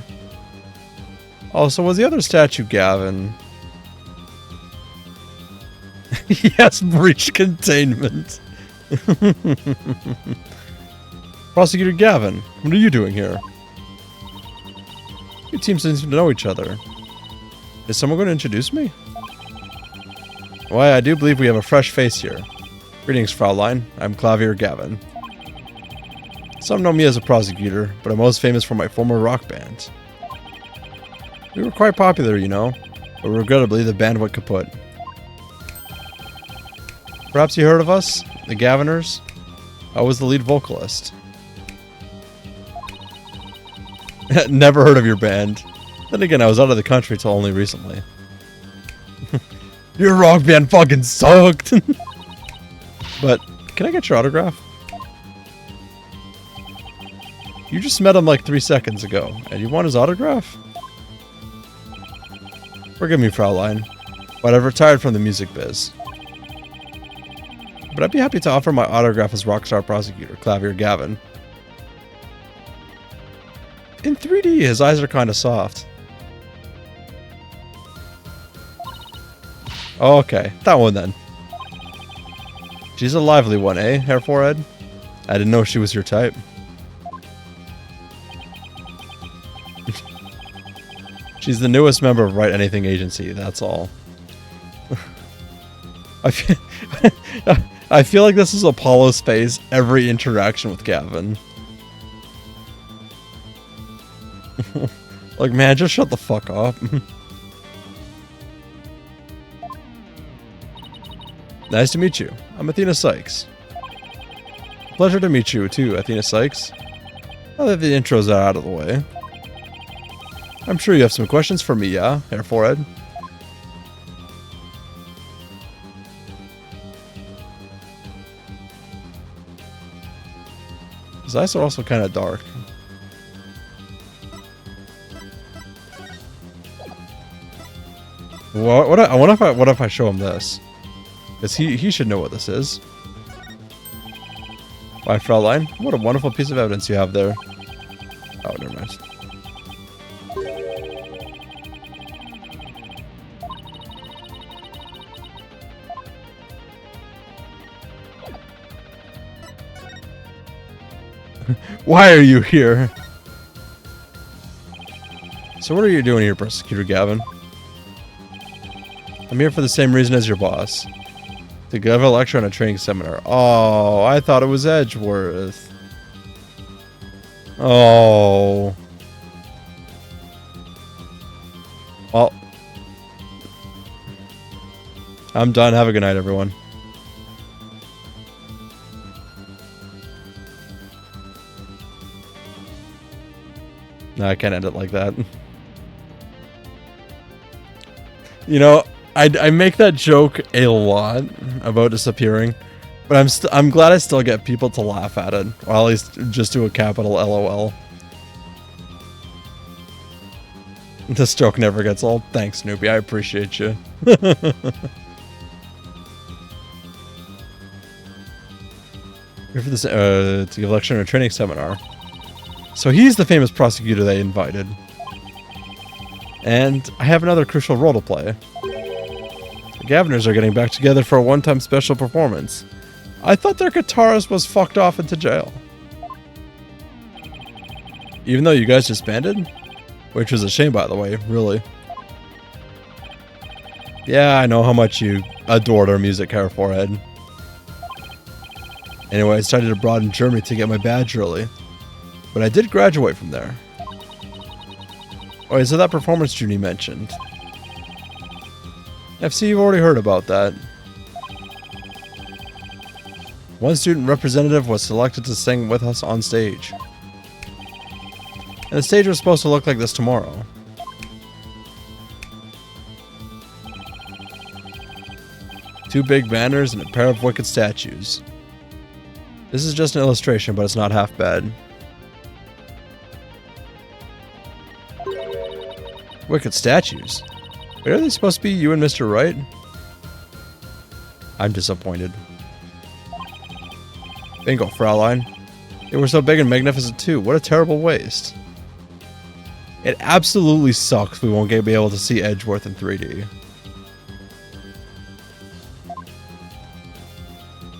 Oh, so was the other statue Gavin? Yes, breach containment. Prosecutor Gavin, what are you doing here? Your team seems to know each other. Is someone going to introduce me? Why, I do believe we have a fresh face here. Greetings, Fraulein. I'm Clavier Gavin. Some know me as a prosecutor, but I'm most famous for my former rock band. We were quite popular, you know, but regrettably the band went kaput. Perhaps you heard of us? The Gaviners? I was the lead vocalist. Never heard of your band. Then again, I was out of the country till only recently. Your rock band fucking sucked! But, can I get your autograph? You just met him like 3 seconds ago, and you want his autograph? Forgive me, Fraulein, but I've retired from the music biz. But I'd be happy to offer my autograph as rockstar prosecutor, Clavier Gavin. In 3D, his eyes are kinda soft. Oh, okay, that one then. She's a lively one, eh, Hair Forehead? I didn't know she was your type. She's the newest member of Write Anything Agency, that's all. I feel like this is Apollo's face every interaction with Gavin. Like, man, just shut the fuck up. Nice to meet you. I'm Athena Sykes. Pleasure to meet you, too, Athena Sykes. Now that the intros are out of the way. I'm sure you have some questions for me, yeah, Hair Forehead? His eyes are also kind of dark. What if I show him this? Because he should know what this is. Why, Fraulein, what a wonderful piece of evidence you have there. Oh, never mind. Why are you here? So what are you doing here, Prosecutor Gavin? I'm here for the same reason as your boss. To give a lecture on a training seminar. Oh, I thought it was Edgeworth. Oh. Well. I'm done. Have a good night, everyone. No, I can't end it like that. You know, I make that joke a lot about disappearing, but I'm glad I still get people to laugh at it, or at least just do a capital LOL. This joke never gets old. Thanks, Snoopy. I appreciate you. Here for this to give a lecture in a training seminar. So he's the famous prosecutor they invited. And I have another crucial role to play. The Gaviners are getting back together for a one-time special performance. I thought their guitarist was fucked off into jail. Even though you guys disbanded? Which was a shame, by the way, really. Yeah, I know how much you adored our music, Hair Forehead. Anyway, I studied abroad in Germany to get my badge early. But I did graduate from there. Oh, so that performance Junie mentioned. FC, you've already heard about that. One student representative was selected to sing with us on stage. And the stage was supposed to look like this tomorrow. 2 big banners and a pair of wicked statues. This is just an illustration, but it's not half bad. Wicked statues? Wait, are they supposed to be you and Mr. Wright? I'm disappointed. Bingo, Fraulein. They were so big and magnificent too. What a terrible waste. It absolutely sucks we won't be able to see Edgeworth in 3D.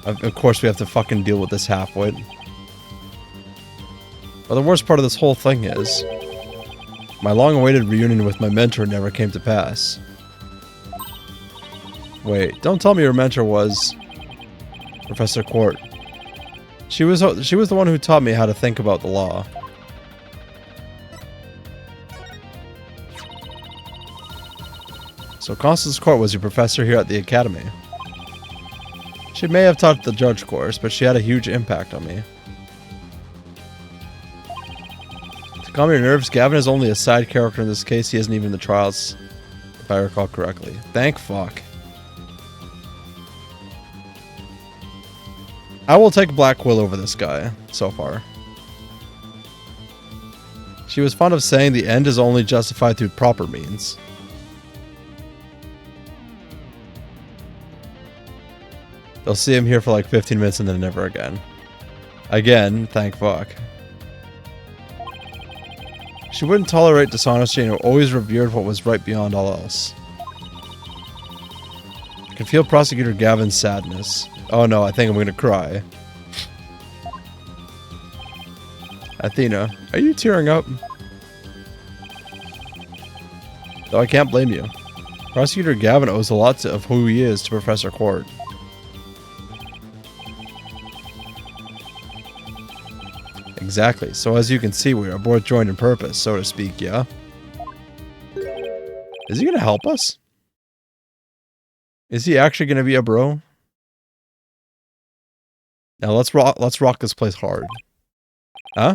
Of course we have to fucking deal with this halfwit. But the worst part of this whole thing is, my long-awaited reunion with my mentor never came to pass. Wait, don't tell me your mentor was Professor Court. She was the one who taught me how to think about the law. So Constance Court was your professor here at the academy. She may have taught the judge course, but she had a huge impact on me. To calm your nerves, Gavin is only a side character in this case. He isn't even in the trials, if I recall correctly. Thank fuck. I will take Black Quill over this guy, so far. She was fond of saying the end is only justified through proper means. They'll see him here for like 15 minutes and then never again. Again, thank fuck. She wouldn't tolerate dishonesty and always revered what was right beyond all else. I can feel Prosecutor Gavin's sadness. Oh no, I think I'm gonna cry. Athena, are you tearing up? Though I can't blame you. Prosecutor Gavin owes a lot of who he is to Professor Court. Exactly. So as you can see, we are both joined in purpose, so to speak, yeah? Is he gonna help us? Is he actually gonna be a bro? Now let's rock this place hard. Huh?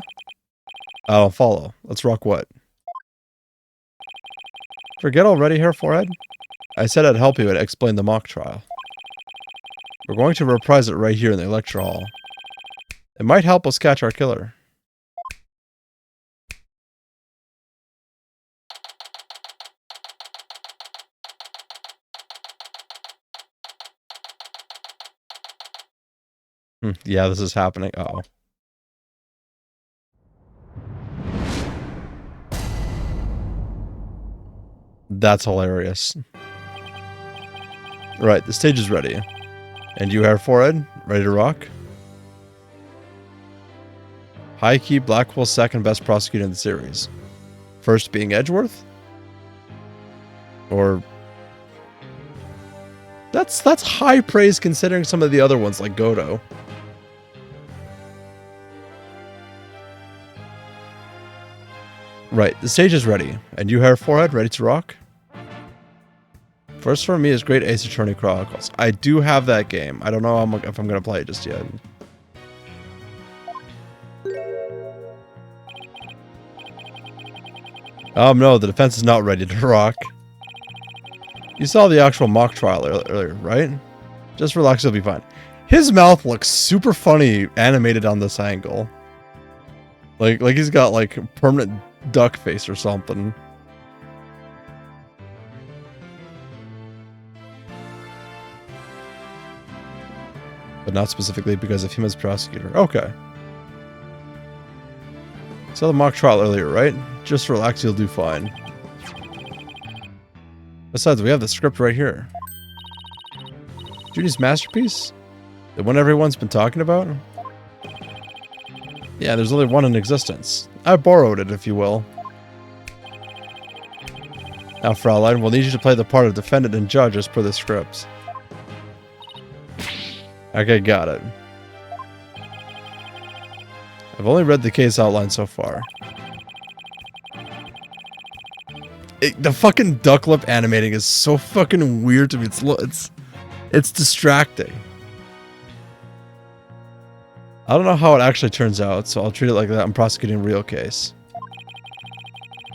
I don't follow. Let's rock what? Forget already, Hair Forehead? I said I'd help you and explain the mock trial. We're going to reprise it right here in the lecture hall. It might help us catch our killer. Yeah, this is happening. Uh-oh. That's hilarious. Right, the stage is ready. And you, Hair Forehead, ready to rock? High key, Blackwell's second best prosecutor in the series. First being Edgeworth? Or... That's high praise considering some of the other ones like Godo. Right, the stage is ready. And you, Hair Forehead, ready to rock? First for me is Great Ace Attorney Chronicles. I do have that game. I don't know if I'm going to play it just yet. No, the defense is not ready to rock. You saw the actual mock trial earlier, right? Just relax, you'll be fine. His mouth looks super funny animated on this angle. Like he's got like permanent duck face or something. But not specifically because of him as prosecutor. Okay. Saw the mock trial earlier, right? Just relax, you'll do fine. Besides, we have the script right here. Judy's masterpiece? The one everyone's been talking about? Yeah, there's only one in existence. I borrowed it, if you will. Now, Fraulein, we'll need you to play the part of defendant and judge as per the script. Okay, got it. I've only read the case outline so far. The fucking duck lip animating is so fucking weird to me. It's distracting. I don't know how it actually turns out, so I'll treat it like that I'm prosecuting a real case.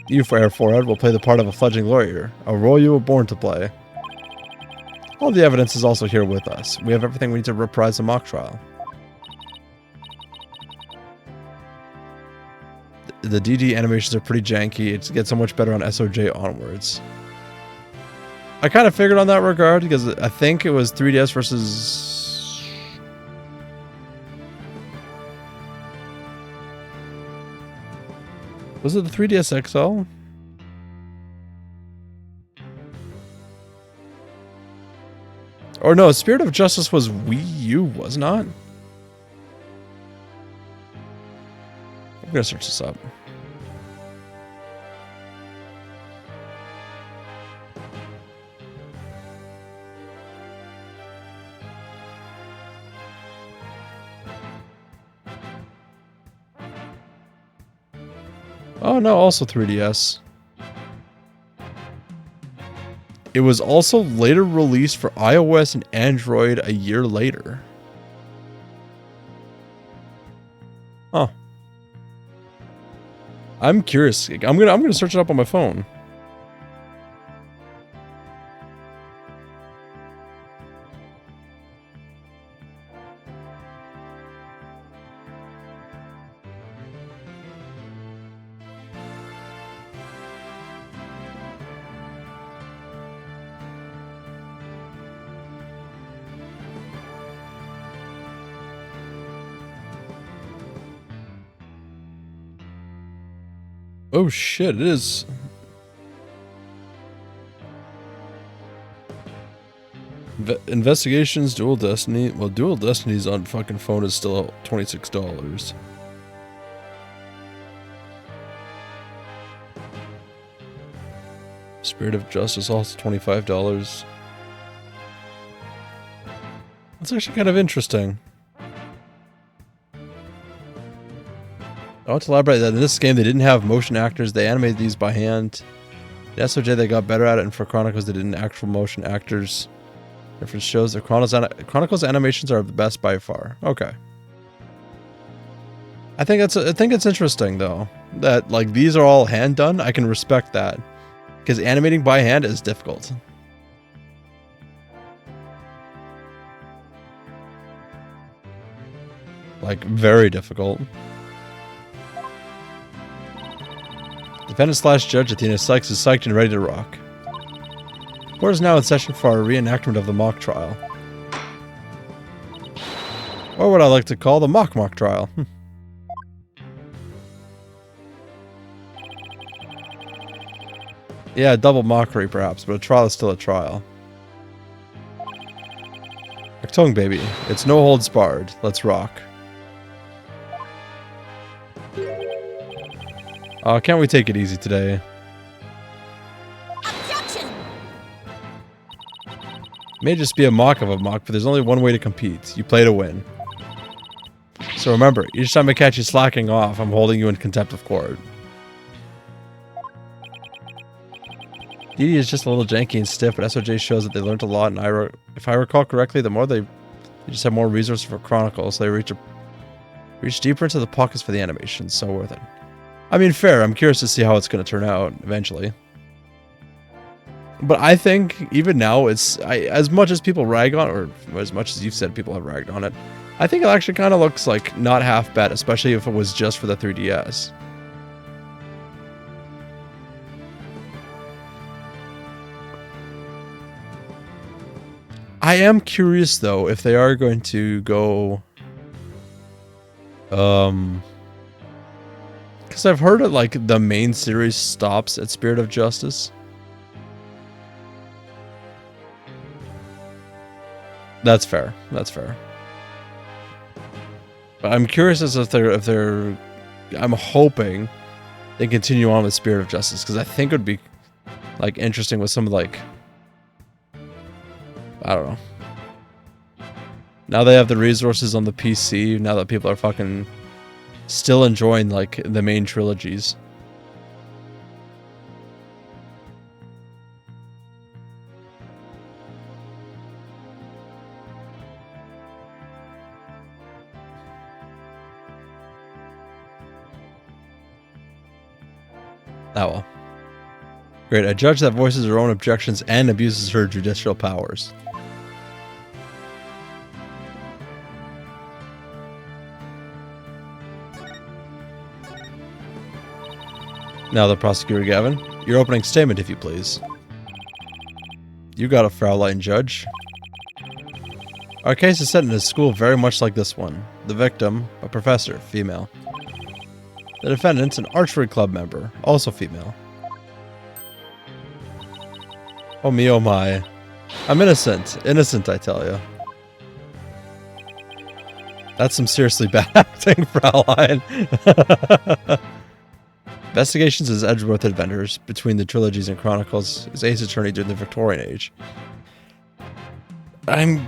You, Hair Forehead, will play the part of a fledgling lawyer, a role you were born to play. All the evidence is also here with us. We have everything we need to reprise the mock trial. The DD animations are pretty janky. It gets so much better on SOJ onwards. I kind of figured on that regard because I think it was 3DS versus... Was it the 3DS XL? Or no, Spirit of Justice was Wii U, was not? I'm gonna search this up. Oh no, also 3DS. It was also later released for iOS and Android a year later. Huh. I'm curious. I'm gonna search it up on my phone. Oh shit, it is. Investigations, Dual Destiny. Well, Dual Destinies on fucking phone is still $26. Spirit of Justice also $25. That's actually kind of interesting. I want to elaborate that in this game they didn't have motion actors, they animated these by hand. In SOJ they got better at it, and for Chronicles they didn't actual motion actors. Different shows, the Chronicles animations are the best by far. Okay. I think it's interesting though, that like these are all hand done. I can respect that. Because animating by hand is difficult. Like, very difficult. Defendant/Judge Athena Sykes is psyched and ready to rock. Court is now in session for our reenactment of the mock trial. Or what I like to call the mock trial. Yeah, double mockery perhaps, but a trial is still a trial. Tongue baby, it's no holds barred. Let's rock. Can't we take it easy today? Objection! May just be a mock of a mock, but there's only one way to compete. You play to win. So remember, each time I catch you slacking off, I'm holding you in contempt of court. DD is just a little janky and stiff, but SOJ shows that they learned a lot, and if I recall correctly, the more they just have more resources for Chronicles, so they reach deeper into the pockets for the animations, so worth it. I mean, fair. I'm curious to see how it's going to turn out eventually. But I think even now, as much as people rag on, or as much as you've said people have ragged on it, I think it actually kind of looks like not half bad, especially if it was just for the 3DS. I am curious though if they are going to go, because I've heard that like the main series stops at Spirit of Justice. That's fair. That's fair. But I'm curious as if they're I'm hoping they continue on with Spirit of Justice, because I think it would be like interesting with some like, I don't know. Now they have the resources on the PC, now that people are fucking still enjoying like the main trilogies. Oh well. Great, a judge that voices her own objections and abuses her judicial powers. Now the prosecutor, Gavin. Your opening statement, if you please. You got it, Fraulein Judge. Our case is set in a school very much like this one. The victim, a professor, female. The defendant, an archery club member, also female. Oh me, oh my. I'm innocent. Innocent, I tell you. That's some seriously bad acting, Fraulein. Investigations as Edgeworth Adventures, between the trilogies and chronicles, is Ace Attorney during the Victorian Age. I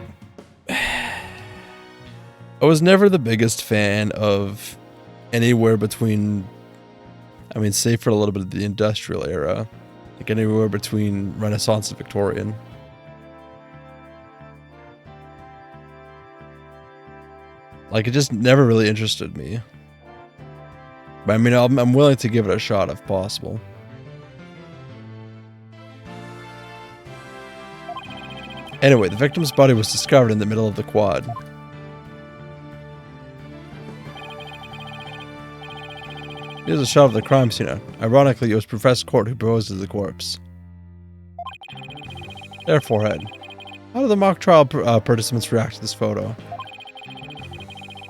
was never the biggest fan of anywhere between, I mean, save for a little bit of the industrial era, like anywhere between Renaissance and Victorian. Like, it just never really interested me. But I mean, I'm willing to give it a shot if possible. Anyway, the victim's body was discovered in the middle of the quad. Here's a shot of the crime scene. Ironically, it was Professor Court who posed as the corpse. Their forehead. How did the mock trial participants react to this photo?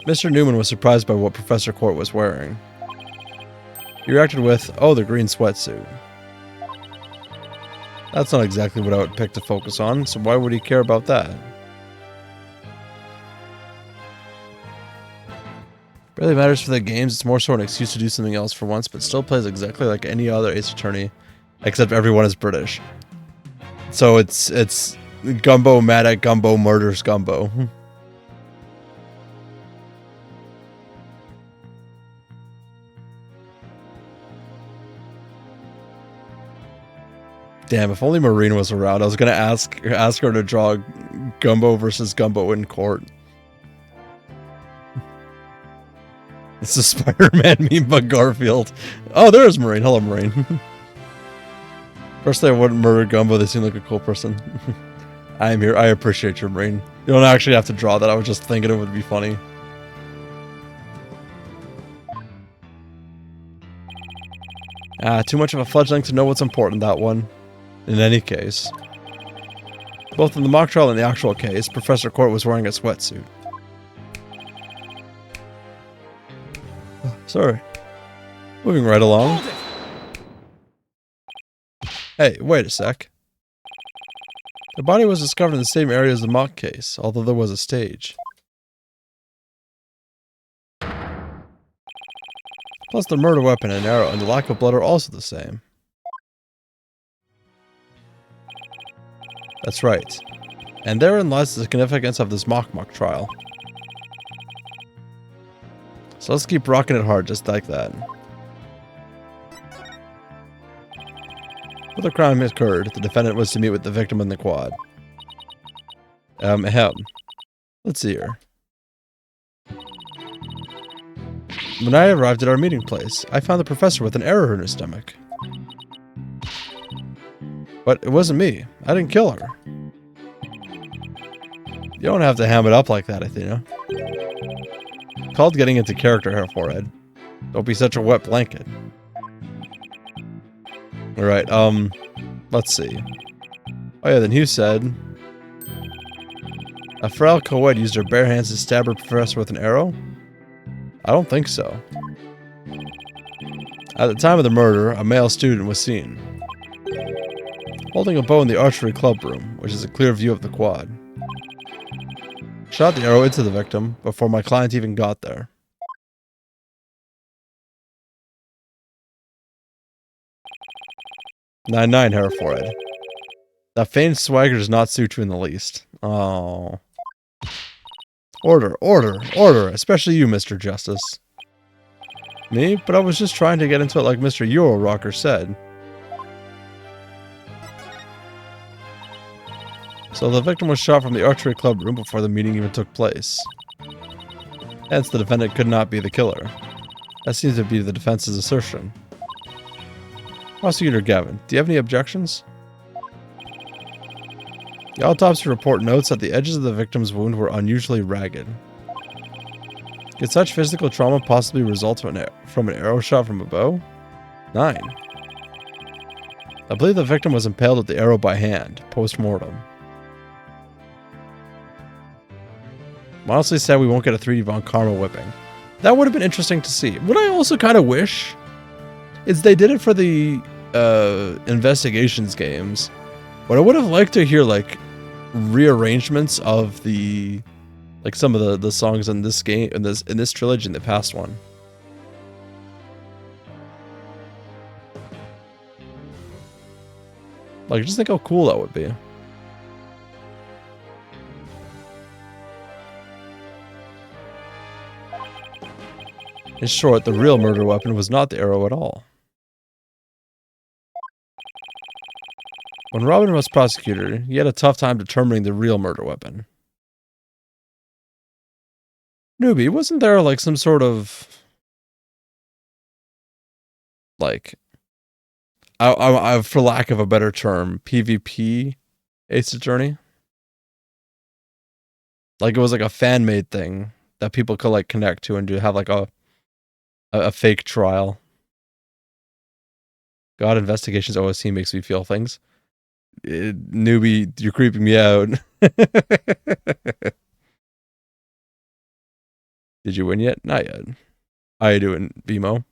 Mr. Newman was surprised by what Professor Court was wearing. He reacted with, "Oh, the green sweatsuit." That's not exactly what I would pick to focus on, so why would he care about that? Barely matters for the games, it's more so an excuse to do something else for once, but still plays exactly like any other Ace Attorney, except everyone is British. So it's Gumbo mad at Gumbo murders Gumbo. Damn, if only Marina was around, I was gonna ask her to draw Gumbo versus Gumbo in court. It's a Spider-Man meme by Garfield. Oh, there's Marine. Hello, Marine. Personally, I wouldn't murder Gumbo. They seem like a cool person. I am here. I appreciate your Marine. You don't actually have to draw that. I was just thinking it would be funny. Too much of a fledgling to know what's important, that one. In any case. Both in the mock trial and the actual case, Professor Court was wearing a sweatsuit. Sorry. Moving right along. Hey, wait a sec. The body was discovered in the same area as the mock case, although there was a stage. Plus the murder weapon and arrow and the lack of blood are also the same. That's right. And therein lies the significance of this mock trial. So let's keep rocking it hard just like that. When the crime occurred, the defendant was to meet with the victim in the quad. Let's see here. When I arrived at our meeting place, I found the professor with an arrow in her stomach. But it wasn't me. I didn't kill her. You don't have to ham it up like that, Athena. It's called getting into character here, Forehead. Don't be such a wet blanket. Alright, let's see. Oh yeah, then Hugh said... A frail co-ed used her bare hands to stab her professor with an arrow? I don't think so. At the time of the murder, a male student was seen holding a bow in the archery club room, which is a clear view of the quad. Shot the arrow into the victim before my client even got there. "9-9, Herr Forehead. That feigned swagger does not suit you in the least." Oh. Order, order, order, especially you, Mr. Justice. Me? But I was just trying to get into it like Mr. Euro Rocker said. So the victim was shot from the archery club room before the meeting even took place. Hence, the defendant could not be the killer. That seems to be the defense's assertion. Prosecutor Gavin, do you have any objections? The autopsy report notes that the edges of the victim's wound were unusually ragged. Could such physical trauma possibly result from an arrow shot from a bow? 9. I believe the victim was impaled with the arrow by hand, post-mortem. I'm honestly sad we won't get a 3D Von Karma whipping. That would have been interesting to see. What I also kind of wish is they did it for the investigations games. But I would have liked to hear like rearrangements of the like some of the songs in this game in this trilogy in the past one. Like, just think how cool that would be. In short, the real murder weapon was not the arrow at all. When Robin was prosecutor, he had a tough time determining the real murder weapon. Newbie, wasn't there like some sort of like I for lack of a better term, PvP Ace Attorney? Like it was like a fan-made thing that people could like connect to and do have like a fake trial. God, investigations OSC makes me feel things. Newbie, you're creeping me out. Did you win yet? Not yet. How you doing, BMO?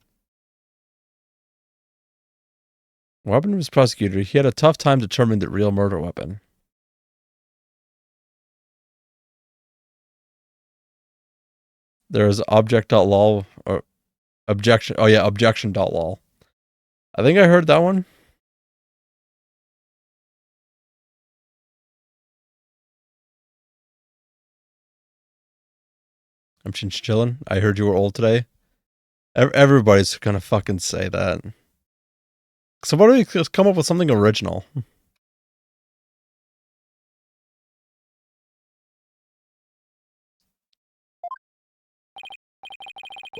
Robin was prosecutor. He had a tough time determining the real murder weapon. There's object.lol or objection. Oh yeah, objection.lol. I think I heard that one. I'm just chilling. I heard you were old today. Everybody's gonna fucking say that. So why don't we just come up with something original?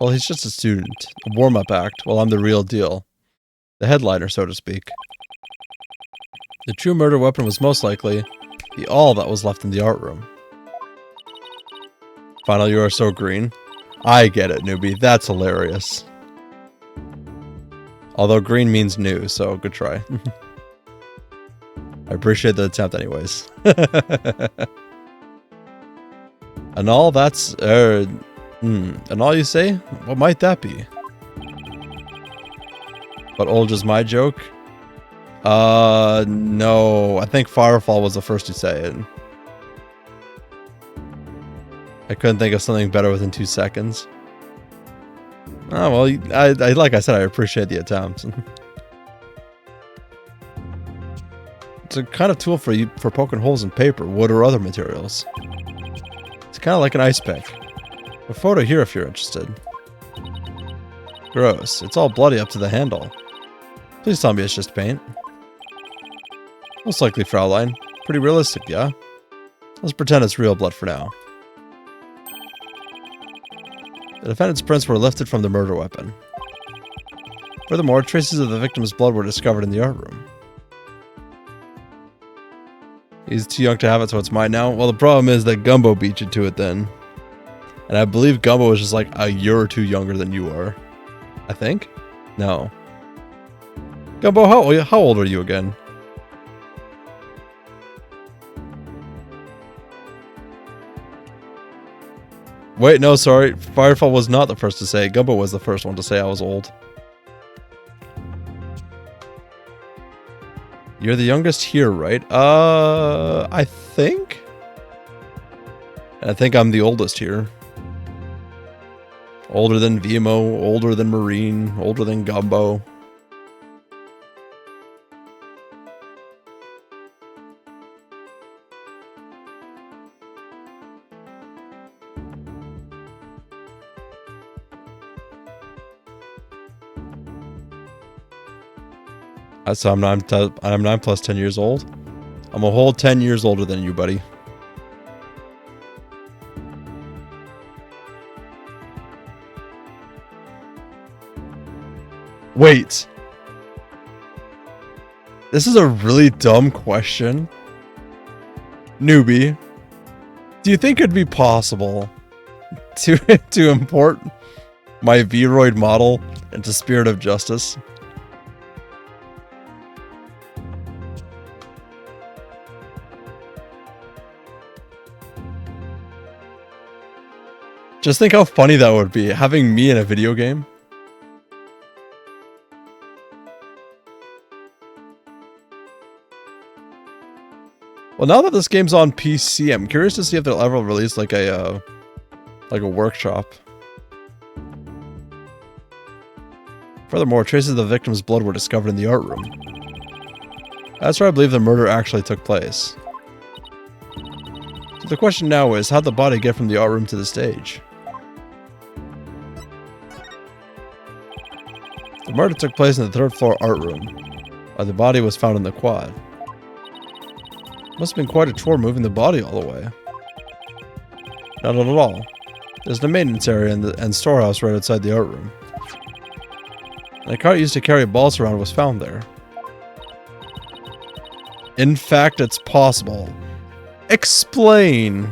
Well, he's just a student. A warm-up act, while I'm the real deal. The headliner, so to speak. The true murder weapon was most likely the all that was left in the art room. Final, you are so green. I get it, newbie. That's hilarious. Although green means new, so good try. I appreciate the attempt anyways. And all that's... and all you say? What might that be? But old is my joke? No. I think Firefall was the first to say it. I couldn't think of something better within 2 seconds. Oh, well, I like I said, I appreciate the attempt. It's a kind of tool for poking holes in paper, wood, or other materials. It's kind of like an ice pick. A photo here if you're interested. Gross. It's all bloody up to the handle. Please tell me it's just paint. Most likely, Fraulein. Pretty realistic, yeah? Let's pretend it's real blood for now. The defendant's prints were lifted from the murder weapon. Furthermore, traces of the victim's blood were discovered in the art room. He's too young to have it, so it's mine now. Well, the problem is that Gumbo beat you to it then. And I believe Gumbo is just like a year or two younger than you are. I think? No. Gumbo, how old are you again? Wait, no, sorry. Firefall was not the first to say. Gumbo was the first one to say I was old. You're the youngest here, right? I think? I think I'm the oldest here. Older than VMO, older than Marine, older than Gumbo. So I'm 9 plus 10 years old. I'm a whole 10 years older than you, buddy. Wait. This is a really dumb question. Newbie, do you think it'd be possible to import my Vroid model into Spirit of Justice? Just think how funny that would be, having me in a video game. Well, now that this game's on PC, I'm curious to see if they'll ever release like a workshop. Furthermore, traces of the victim's blood were discovered in the art room. That's where I believe the murder actually took place. So the question now is, how'd the body get from the art room to the stage? The murder took place in the third floor art room, while the body was found in the quad. Must have been quite a chore moving the body all the way. Not at all. There's the maintenance area and storehouse right outside the art room. And a cart used to carry balls around was found there. In fact, it's possible. Explain!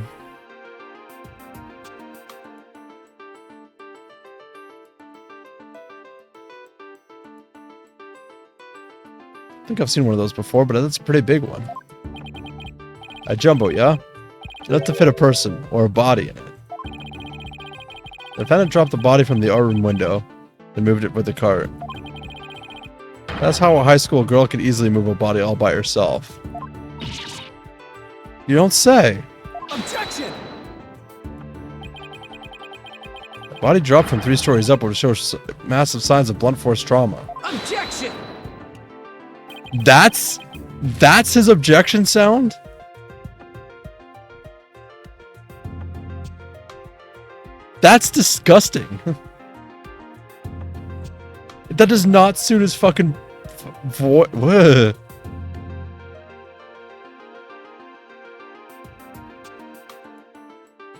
I think I've seen one of those before, but that's a pretty big one. A jumbo, yeah? Enough to fit a person, or a body in it. The defendant dropped the body from the art room window, then moved it with the cart. That's how a high school girl could easily move a body all by herself. You don't say! Objection! The body dropped from 3 stories up would show massive signs of blunt force trauma. Objection! That's his objection sound? That's disgusting. That does not suit his fucking voice. You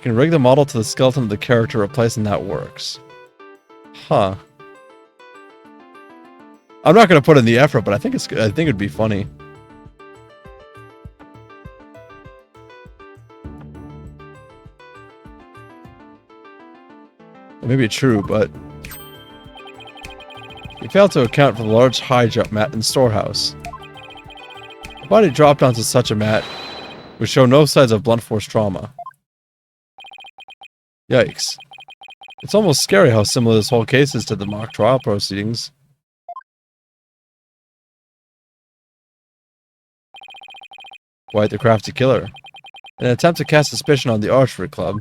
can rig the model to the skeleton of the character replacing that works. Huh. I'm not gonna put in the effort, but I think it'd be funny. It may be true, but he failed to account for the large high jump mat in the storehouse. The body dropped onto such a mat would show no signs of blunt force trauma. Yikes. It's almost scary how similar this whole case is to the mock trial proceedings. Quite the crafty killer. In an attempt to cast suspicion on the archery club,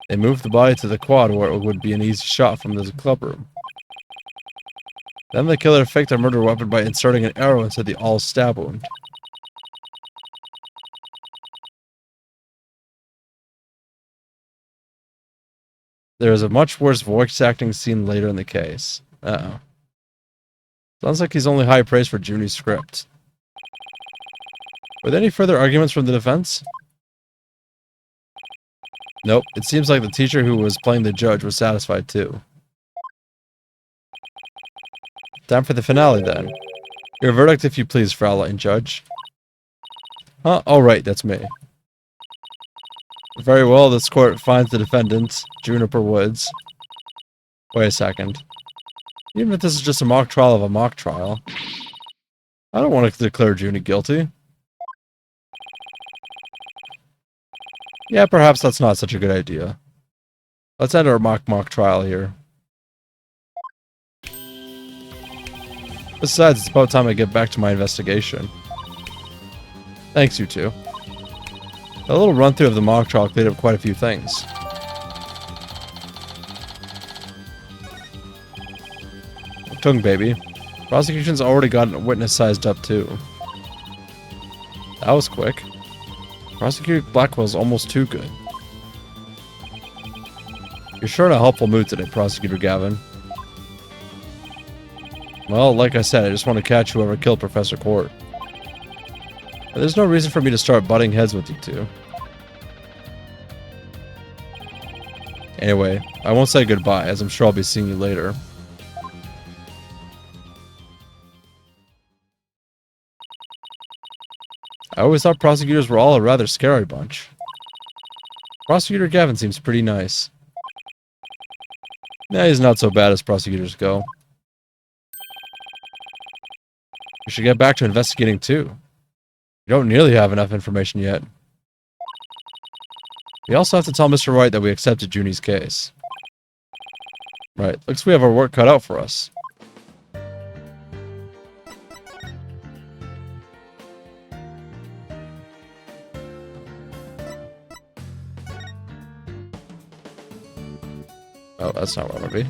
they moved the body to the quad where it would be an easy shot from the club room. Then the killer faked a murder weapon by inserting an arrow into the all stab wound. There is a much worse voice acting scene later in the case. Uh-oh. Sounds like he's only high praise for Junie's script. Were there any further arguments from the defense? Nope, it seems like the teacher who was playing the judge was satisfied too. Time for the finale then. Your verdict if you please, Fraulein Judge. Huh? Oh right, that's me. Very well, this court finds the defendant, Juniper Woods. Wait a second. Even if this is just a mock trial of a mock trial, I don't want to declare Junie guilty. Yeah, perhaps that's not such a good idea. Let's end our mock trial here. Besides, it's about time I get back to my investigation. Thanks, you two. A little run-through of the mock trial cleared up quite a few things. Tongue baby. Prosecution's already got a witness sized up too. That was quick. Prosecutor Blackwell's almost too good. You're sure in a helpful mood today, Prosecutor Gavin. Well, like I said, I just want to catch whoever killed Professor Court. And there's no reason for me to start butting heads with you two. Anyway, I won't say goodbye, as I'm sure I'll be seeing you later. I always thought prosecutors were all a rather scary bunch. Prosecutor Gavin seems pretty nice. Nah, he's not so bad as prosecutors go. We should get back to investigating too. We don't nearly have enough information yet. We also have to tell Mr. Wright that we accepted Junie's case. Right, looks we have our work cut out for us. Oh, that's not where I want to be.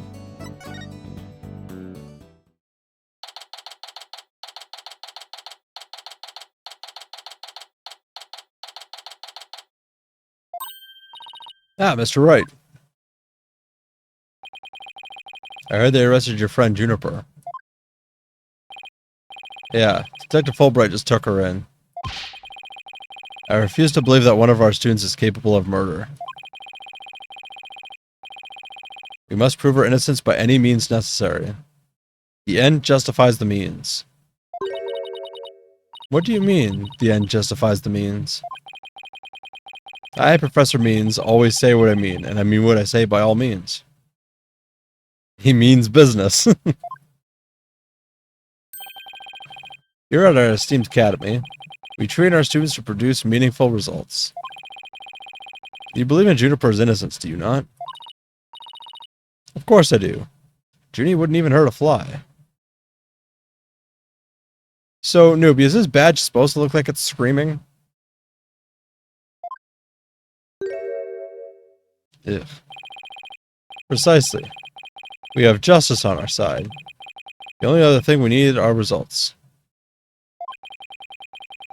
Ah, Mr. Wright. I heard they arrested your friend Juniper. Yeah, Detective Fulbright just took her in. I refuse to believe that one of our students is capable of murder. We must prove her innocence by any means necessary. The end justifies the means. What do you mean, the end justifies the means? I, Professor Means, always say what I mean, and I mean what I say by all means. He means business. Here at our esteemed academy, we train our students to produce meaningful results. You believe in Juniper's innocence, do you not? Of course I do. Junie wouldn't even hurt a fly. So, Newbie, is this badge supposed to look like it's screaming? Ugh. Precisely. We have justice on our side. The only other thing we need are results.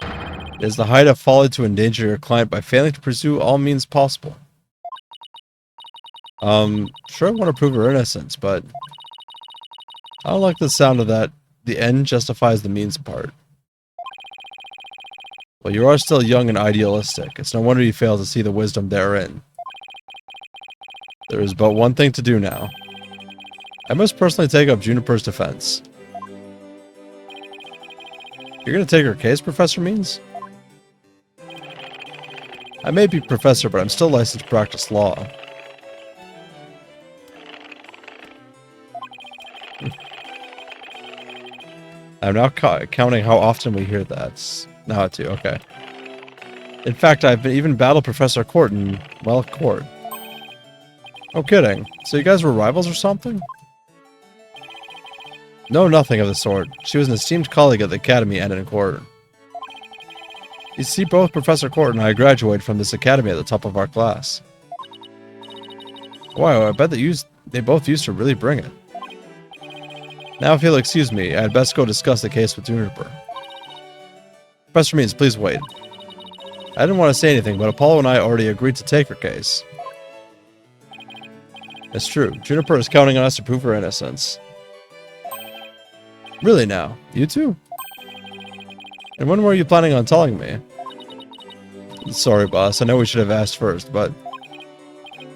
It is the height of folly to endanger your client by failing to pursue all means possible. Sure I want to prove her innocence, but I don't like the sound of that the end justifies the means part. Well, you are still young and idealistic. It's no wonder you fail to see the wisdom therein. There is but one thing to do now. I must personally take up Juniper's defense. You're gonna take her case, Professor Means? I may be professor, but I'm still licensed to practice law. I'm now counting how often we hear that. Now at 2, okay. In fact, I've even battled Professor Court in, well, court. No kidding. So you guys were rivals or something? No, nothing of the sort. She was an esteemed colleague at the academy and in court. You see, both Professor Court and I graduated from this academy at the top of our class. Wow, I bet that they both used to really bring it. Now, if you'll excuse me, I'd best go discuss the case with Juniper. Professor Means, please wait. I didn't want to say anything, but Apollo and I already agreed to take her case. It's true. Juniper is counting on us to prove her innocence. Really now? You two? And when were you planning on telling me? Sorry, boss. I know we should have asked first, but...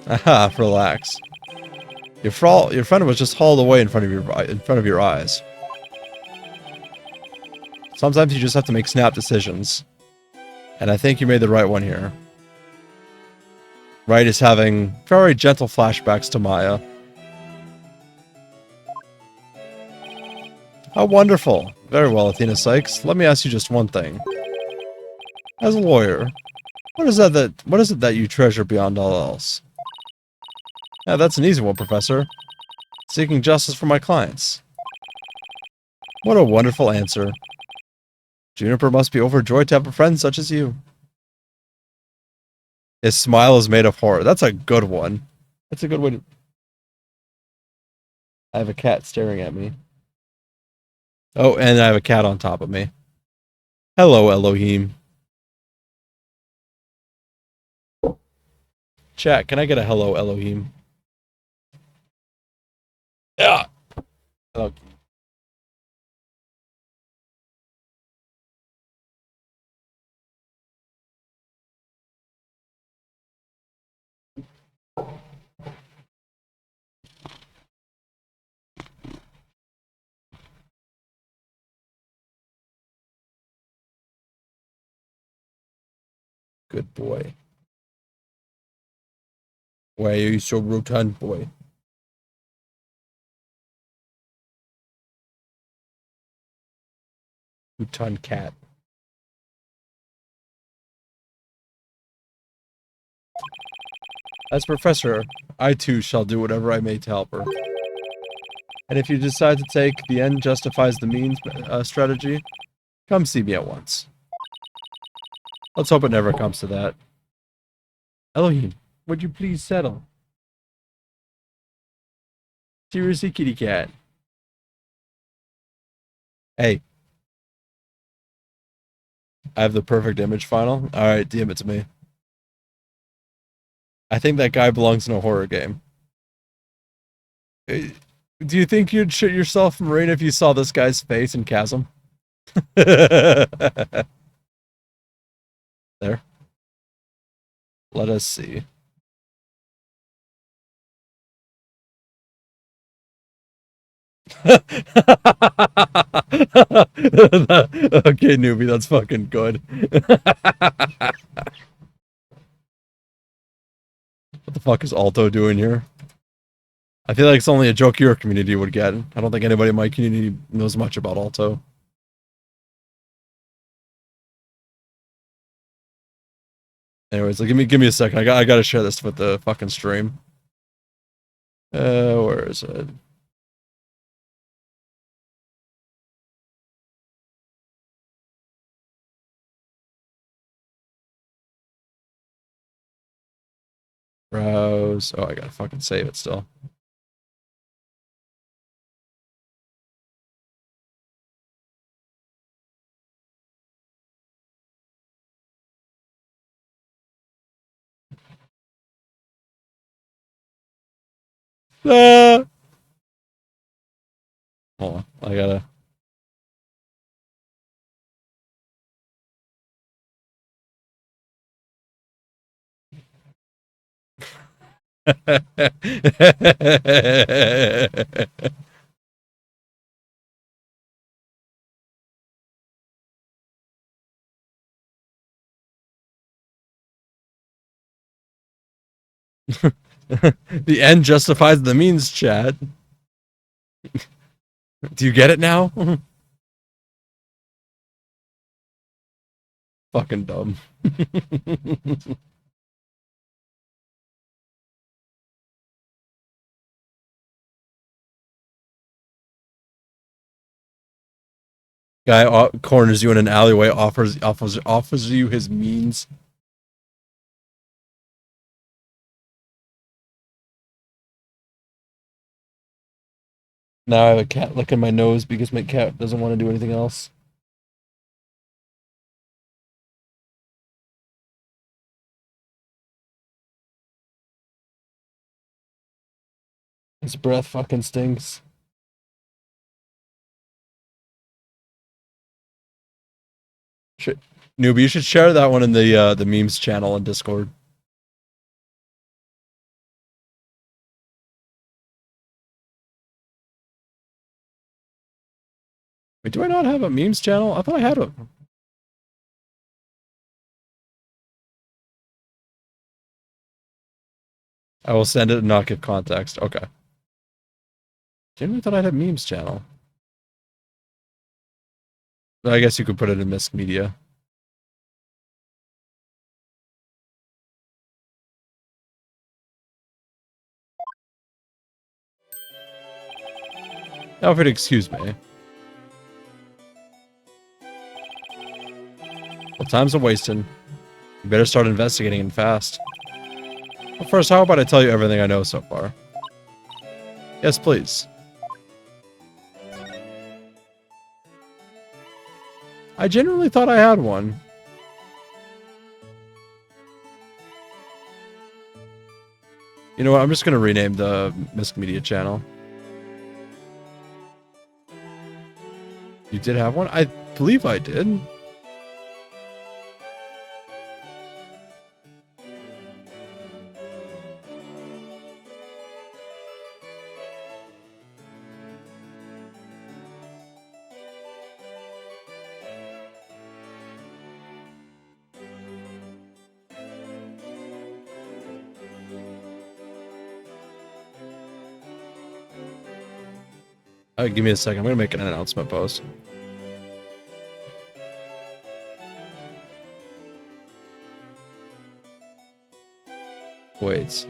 Aha, relax. Your friend was just hauled away in front of your eyes. Sometimes you just have to make snap decisions. And I think you made the right one here. Wright is having very gentle flashbacks to Maya. How wonderful. Very well, Athena Sykes. Let me ask you just one thing. As a lawyer, what is it that you treasure beyond all else? Yeah, that's an easy one, Professor. Seeking justice for my clients. What a wonderful answer. Juniper must be overjoyed to have a friend such as you. His smile is made of horror. That's a good one. That's a good one. I have a cat staring at me. Oh, and I have a cat on top of me. Hello, Elohim. Chat, can I get a hello, Elohim? Yeah. Hello. Good boy. Why are you so rotund, boy? Rotund cat. As professor, I too shall do whatever I may to help her. And if you decide to take the end justifies the means strategy, come see me at once. Let's hope it never comes to that. Elohim, would you please settle? Seriously, kitty cat. Hey. I have the perfect image final. Alright, DM it to me. I think that guy belongs in a horror game. Do you think you'd shit yourself, Marine, if you saw this guy's face in Chasm? There. Let us see. Okay, newbie, that's fucking good. What the fuck is Alto doing here? I feel like it's only a joke your community would get. I don't think anybody in my community knows much about Alto. Anyways, like, give me a second. I gotta share this with the fucking stream. Where is it? Browse. Oh, I gotta fucking save it still. Ah! Hold on, I gotta. The end justifies the means, chat. Do you get it now? Fucking dumb. Guy corners you in an alleyway, offers you his means. Now I have a cat licking my nose because my cat doesn't want to do anything else. His breath fucking stinks. Newbie, you should share that one in the memes channel on Discord. Wait, do I not have a memes channel? I thought I had one. I will send it and not give context. Okay. Genuinely thought I had a memes channel. But I guess you could put it in Misc Media. Now, if you'd excuse me. Well, time's a wasting. You better start investigating and fast. But first, how about I tell you everything I know so far? Yes, please. I genuinely thought I had one. You know what? I'm just going to rename the Misc Media channel. You did have one? I believe I did. Give me a second. I'm going to make an announcement post. Wait.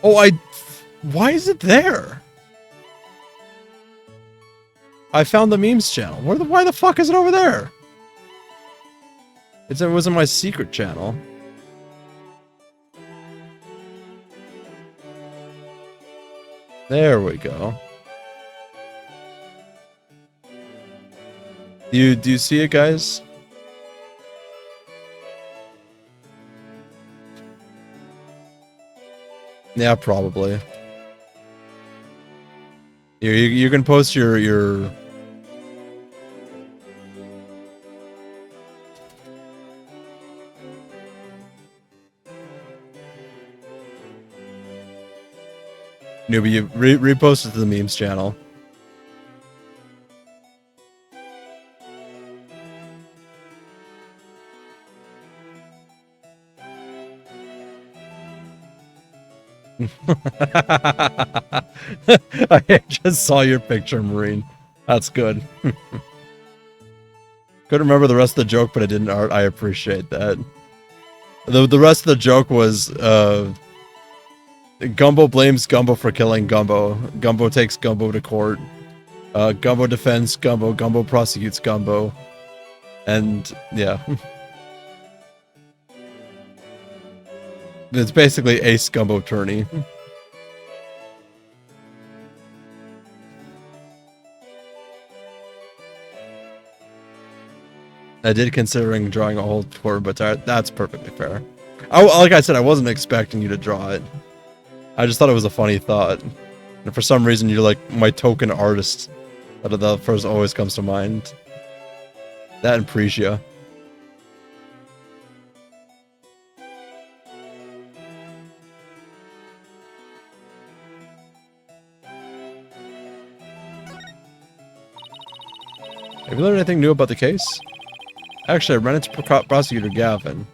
Oh, why is it there? I found the memes channel. Why the fuck is it over there? It was in my secret channel. There we go. Do you see it, guys? Yeah, probably. You can post your no, but you repost it to the memes channel. I just saw your picture, Marine. That's good. Couldn't remember the rest of the joke, but I didn't. I appreciate that. The rest of the joke was Gumbo blames Gumbo for killing Gumbo. Gumbo takes Gumbo to court. Gumbo defends Gumbo. Gumbo prosecutes Gumbo. And yeah. It's basically Ace Gumbo attorney. I did considering drawing a whole tour, but that's perfectly fair. Like I said, I wasn't expecting you to draw it. I just thought it was a funny thought. And for some reason, you're like my token artist. That the first always comes to mind. That and Precia. Have you learned anything new about the case? Actually, I ran into Prosecutor Gavin,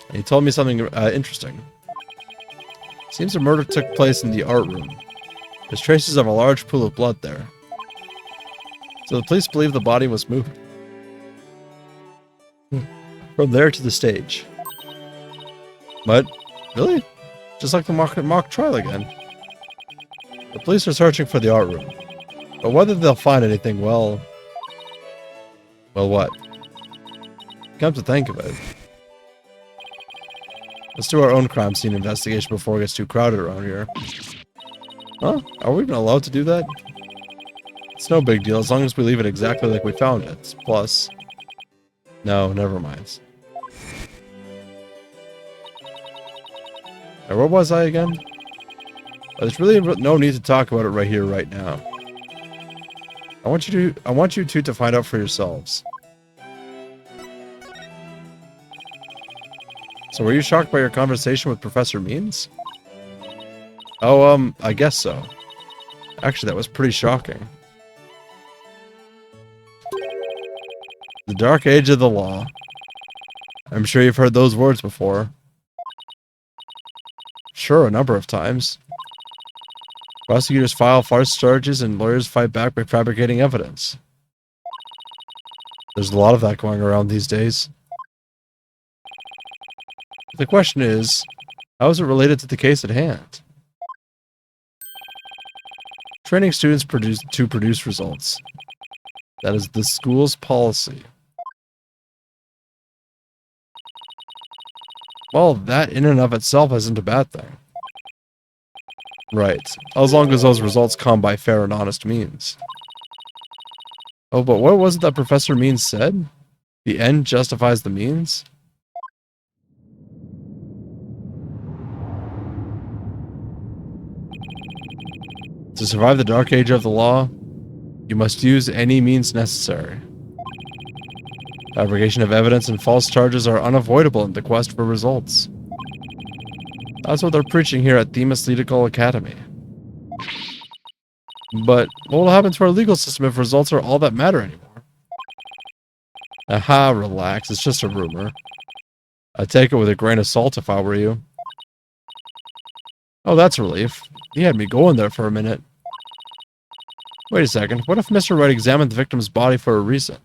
and he told me something interesting. Seems a murder took place in the art room. There's traces of a large pool of blood there. So the police believe the body was moved from there to the stage. But, really? Just like the mock trial again. The police are searching for the art room. But whether they'll find anything, well, what? Come to think of it. Let's do our own crime scene investigation before it gets too crowded around here. Huh? Are we even allowed to do that? It's no big deal as long as we leave it exactly like we found it. Plus... No, never mind. Now, where was I again? There's really no need to talk about it right here, right now. I want you two to find out for yourselves. So were you shocked by your conversation with Professor Means? Oh, I guess so. Actually, that was pretty shocking. The Dark Age of the Law. I'm sure you've heard those words before. Sure, a number of times. Prosecutors file false charges and lawyers fight back by fabricating evidence. There's a lot of that going around these days. The question is, how is it related to the case at hand? Training students to produce results. That is the school's policy. Well, that in and of itself isn't a bad thing. Right, as long as those results come by fair and honest means. Oh, but what was it that Professor Means said? The end justifies the means? To survive the Dark Age of the Law, you must use any means necessary. Fabrication of evidence and false charges are unavoidable in the quest for results. That's what they're preaching here at Themis Legal Academy. But what will happen to our legal system if results are all that matter anymore? Aha, relax, it's just a rumor. I'd take it with a grain of salt if I were you. Oh, that's a relief. He had me going there for a minute. Wait a second. What if Mr. Wright examined the victim's body for a reason?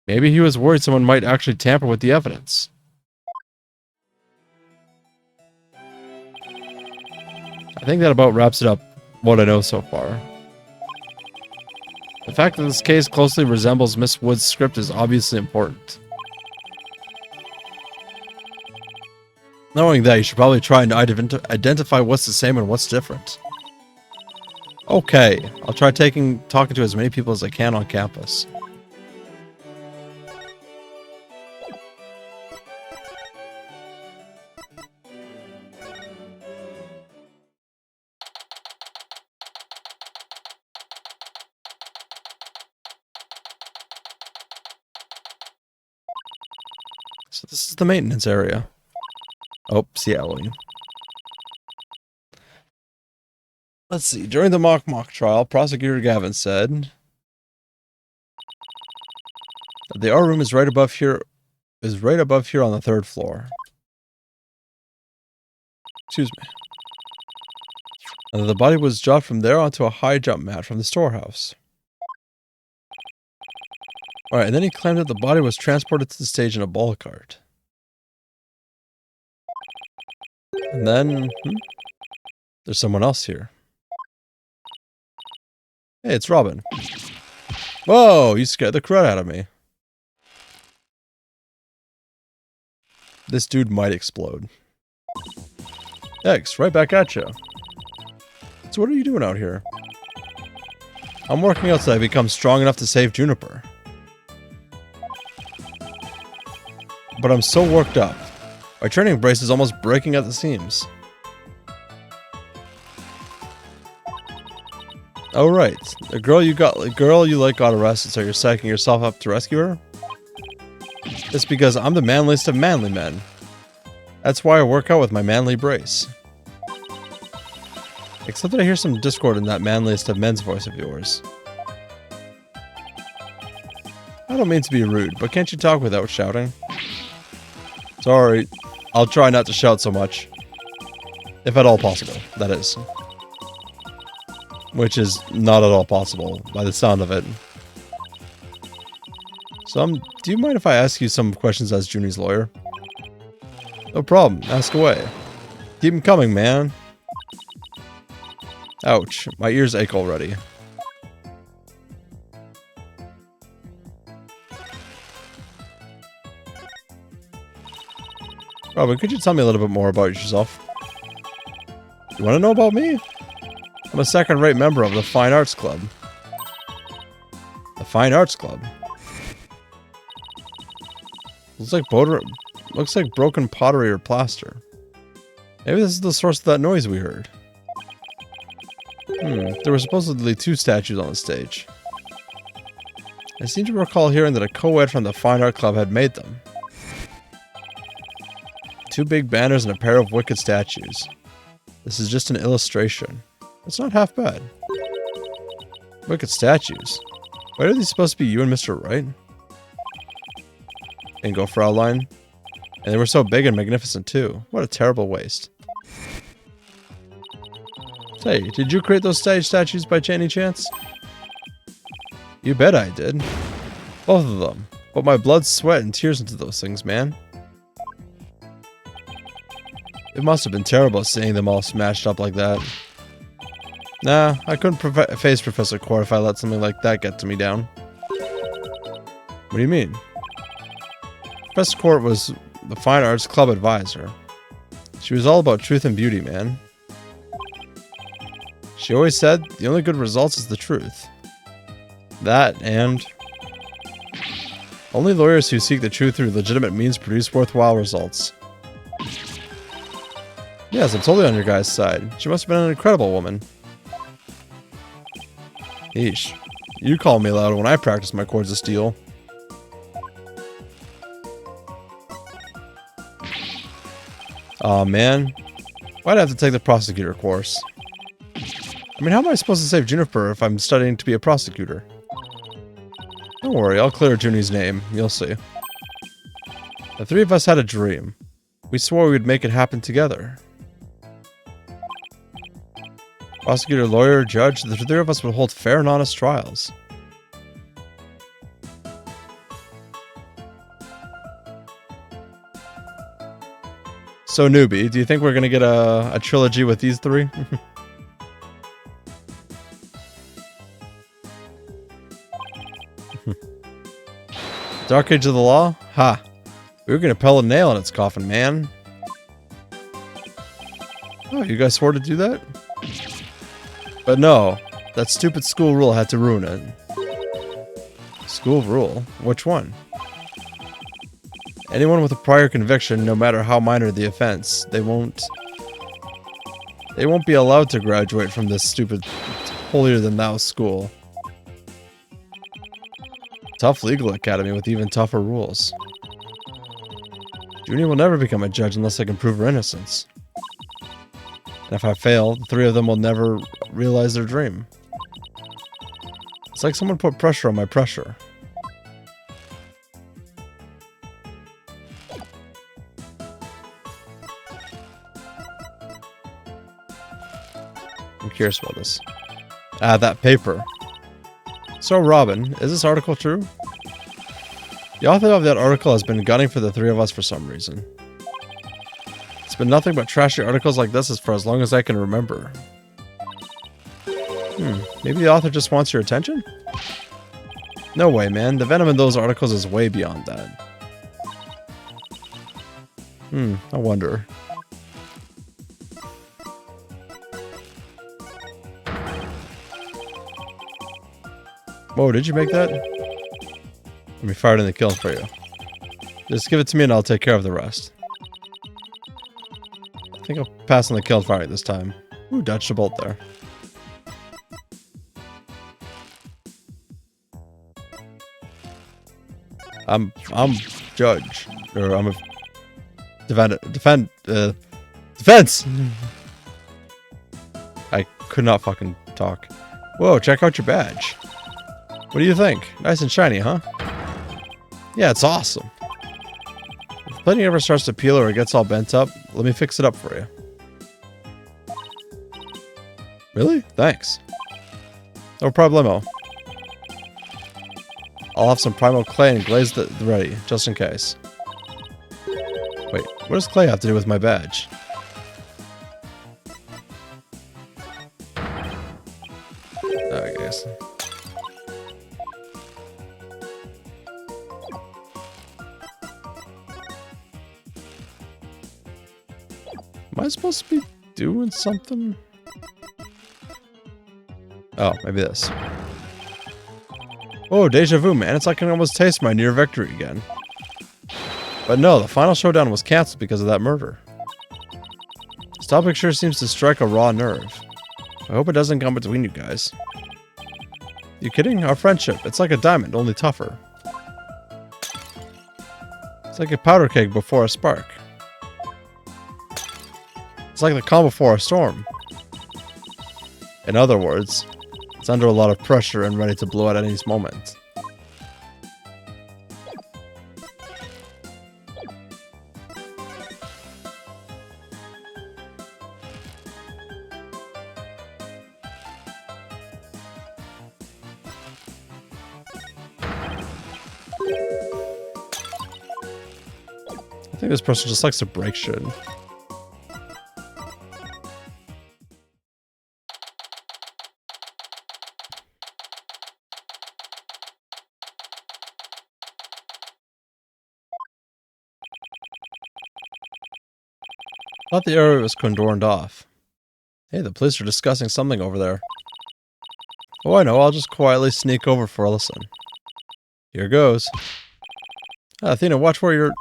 Maybe he was worried someone might actually tamper with the evidence. I think that about wraps it up what I know so far. The fact that this case closely resembles Miss Wood's script is obviously important. Knowing that, you should probably try and identify what's the same and what's different. Okay, I'll try talking to as many people as I can on campus. So this is the maintenance area. Oh, see Ellie. Let's see. During the mock trial, Prosecutor Gavin said that the R room is right above here on the 3rd floor. Excuse me. And that the body was dropped from there onto a high jump mat from the storehouse. Alright, and then he claimed that the body was transported to the stage in a ball cart. And then, there's someone else here. Hey, it's Robin. Whoa, you scared the crud out of me. This dude might explode. X, right back at you. So what are you doing out here? I'm working out till I become strong enough to save Juniper. But I'm so worked up. My training brace is almost breaking at the seams. Oh right, the girl you like got arrested, so you're psyching yourself up to rescue her? It's because I'm the manliest of manly men. That's why I work out with my manly brace. Except that I hear some discord in that manliest of men's voice of yours. I don't mean to be rude, but can't you talk without shouting? Sorry, I'll try not to shout so much. If at all possible, that is. Which is not at all possible, by the sound of it. So, do you mind if I ask you some questions as Junie's lawyer? No problem, ask away. Keep them coming, man. Ouch, my ears ache already. Robin, could you tell me a little bit more about yourself? You want to know about me? I'm a second-rate member of the Fine Arts Club. The Fine Arts Club? Looks like broken pottery or plaster. Maybe this is the source of that noise we heard. There were supposedly 2 statues on the stage. I seem to recall hearing that a co-ed from the Fine Art Club had made them. 2 big banners and a pair of wicked statues. This is just an illustration. It's not half bad. Wicked statues. Why are these supposed to be you and Mr. Wright? Bingo, Fraulein. And they were so big and magnificent too. What a terrible waste. Hey, did you create those stage statues by any chance? You bet I did. Both of them. Put my blood, sweat, and tears into those things, man. It must have been terrible seeing them all smashed up like that. Nah, I couldn't face Professor Court if I let something like that get to me down. What do you mean? Professor Court was the Fine Arts Club advisor. She was all about truth and beauty, man. She always said, the only good results is the truth. That, and only lawyers who seek the truth through legitimate means produce worthwhile results. Yes, I'm totally on your guys' side. She must have been an incredible woman. Eesh. You call me loud when I practice my chords of steel. Aw, man. Why'd I have to take the prosecutor course? I mean, how am I supposed to save Juniper if I'm studying to be a prosecutor? Don't worry, I'll clear Junie's name. You'll see. The 3 of us had a dream. We swore we would make it happen together. Prosecutor, lawyer, judge, the three of us would hold fair and honest trials. So, newbie, do you think we're gonna get a trilogy with these three? Dark Age of the Law? Ha! We were gonna pelt a nail in its coffin, man. Oh, you guys swore to do that? But no, that stupid school rule had to ruin it. School rule? Which one? Anyone with a prior conviction, no matter how minor the offense, they won't be allowed to graduate from this stupid holier-than-thou school. Tough legal academy with even tougher rules. Junie will never become a judge unless I can prove her innocence. And if I fail, the three of them will never realize their dream. It's like someone put pressure on my pressure. I'm curious about this. Ah, that paper. So, Robin, is this article true? The author of that article has been gunning for the three of us for some reason. It's been nothing but trashy articles like this for as long as I can remember. Maybe the author just wants your attention? No way, man. The venom in those articles is way beyond that. I wonder. Whoa, did you make that? Let me fire it in the kiln for you. Just give it to me and I'll take care of the rest. I think I'll pass on the kiln firing this time. Ooh, dodged a bolt there. I'm judge. Or I'm a defense! I could not fucking talk. Whoa, check out your badge. What do you think? Nice and shiny, huh? Yeah, it's awesome. If the plating ever starts to peel or it gets all bent up, let me fix it up for you. Really? Thanks. No problemo. I'll have some primal clay and glaze the ready, just in case. Wait, what does clay have to do with my badge? I guess. Am I supposed to be doing something? Oh, maybe this. Oh, deja vu, man. It's like I can almost taste my near victory again. But no, the final showdown was cancelled because of that murder. This topic sure seems to strike a raw nerve. I hope it doesn't come between you guys. You kidding? Our friendship, it's like a diamond, only tougher. It's like a powder keg before a spark. It's like the calm before a storm. In other words, it's under a lot of pressure and ready to blow at any moment. I think this person just likes to break shit. Thought the area was condoned off. Hey, the police are discussing something over there. Oh, I know. I'll just quietly sneak over for a listen. Here goes. Ah, Athena, watch where you're...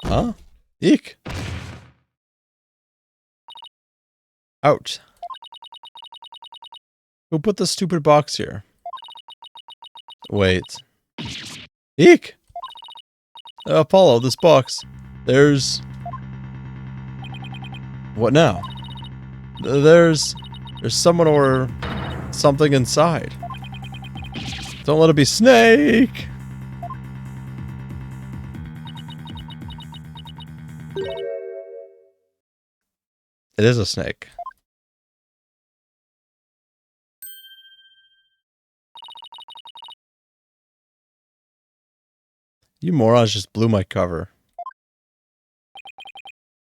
Huh? Eek! Ouch. Who put this stupid box here? Wait. Eek! Apollo, this box. There's... What now? There's someone or something inside. Don't let it be Snake! It is a snake. You morons just blew my cover.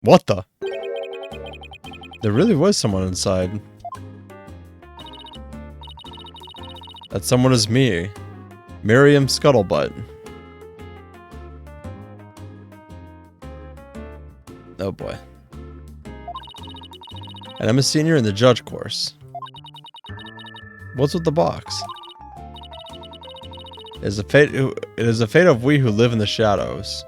What the? There really was someone inside. That someone is me, Miriam Scuttlebutt. Oh boy. And I'm a senior in the judge course. What's with the box? It is the fate of we who live in the shadows.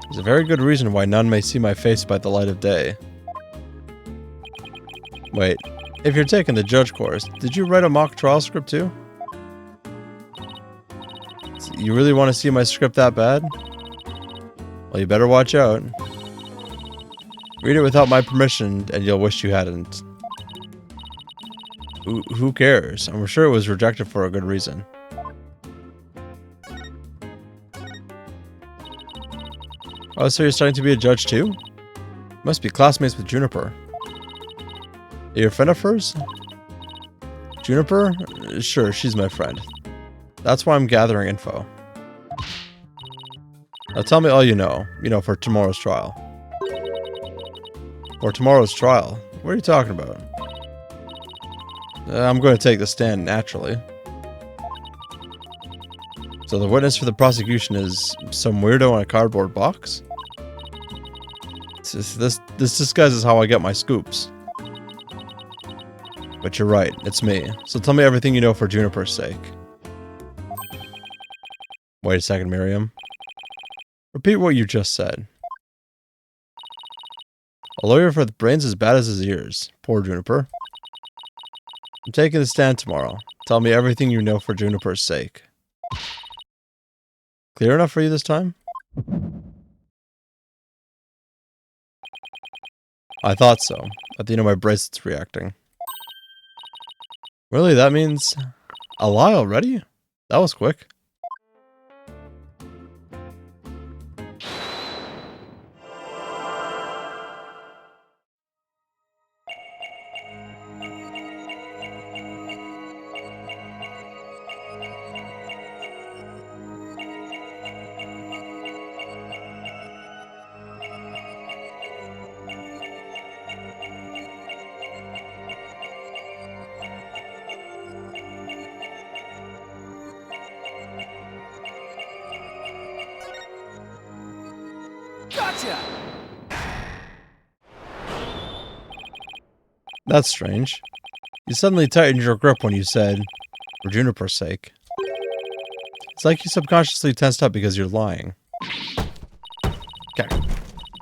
There's a very good reason why none may see my face by the light of day. Wait, if you're taking the judge course, did you write a mock trial script too? You really want to see my script that bad? Well, you better watch out. Read it without my permission, and you'll wish you hadn't. Who cares? I'm sure it was rejected for a good reason. Oh, so you're starting to be a judge too? Must be classmates with Juniper. Are you a friend of hers? Juniper? Sure, she's my friend. That's why I'm gathering info. Now tell me all you know, for tomorrow's trial. For tomorrow's trial? What are you talking about? I'm going to take the stand naturally. So the witness for the prosecution is some weirdo in a cardboard box? This disguises how I get my scoops. But you're right, it's me. So tell me everything you know for Juniper's sake. Wait a second, Miriam. Repeat what you just said. A lawyer for the brains as bad as his ears. Poor Juniper. I'm taking the stand tomorrow. Tell me everything you know for Juniper's sake. Clear enough for you this time? I thought so. My bracelet's reacting. Really, that means a lie already? That was quick. Gotcha! That's strange. You suddenly tightened your grip when you said, for Juniper's sake. It's like you subconsciously tensed up because you're lying. Okay.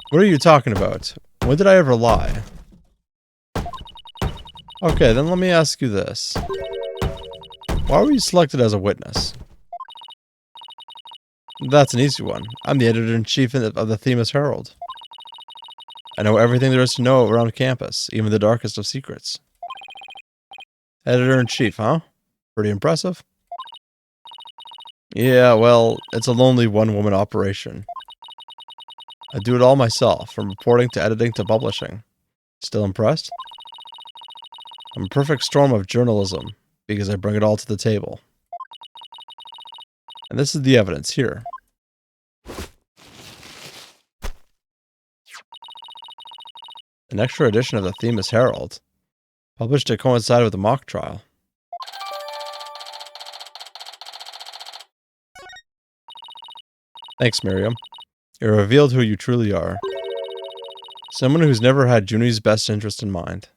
What are you talking about? When did I ever lie? Okay, then let me ask you this. Why were you selected as a witness? That's an easy one. I'm the editor-in-chief of the Themis Herald. I know everything there is to know around campus, even the darkest of secrets. Editor-in-chief, huh? Pretty impressive. Yeah, well, it's a lonely one-woman operation. I do it all myself, from reporting to editing to publishing. Still impressed? I'm a perfect storm of journalism, because I bring it all to the table. And this is the evidence here. An extra edition of the Themis Herald, published to coincide with the mock trial. Thanks, Miriam. You revealed who you truly are. Someone who's never had Junie's best interest in mind.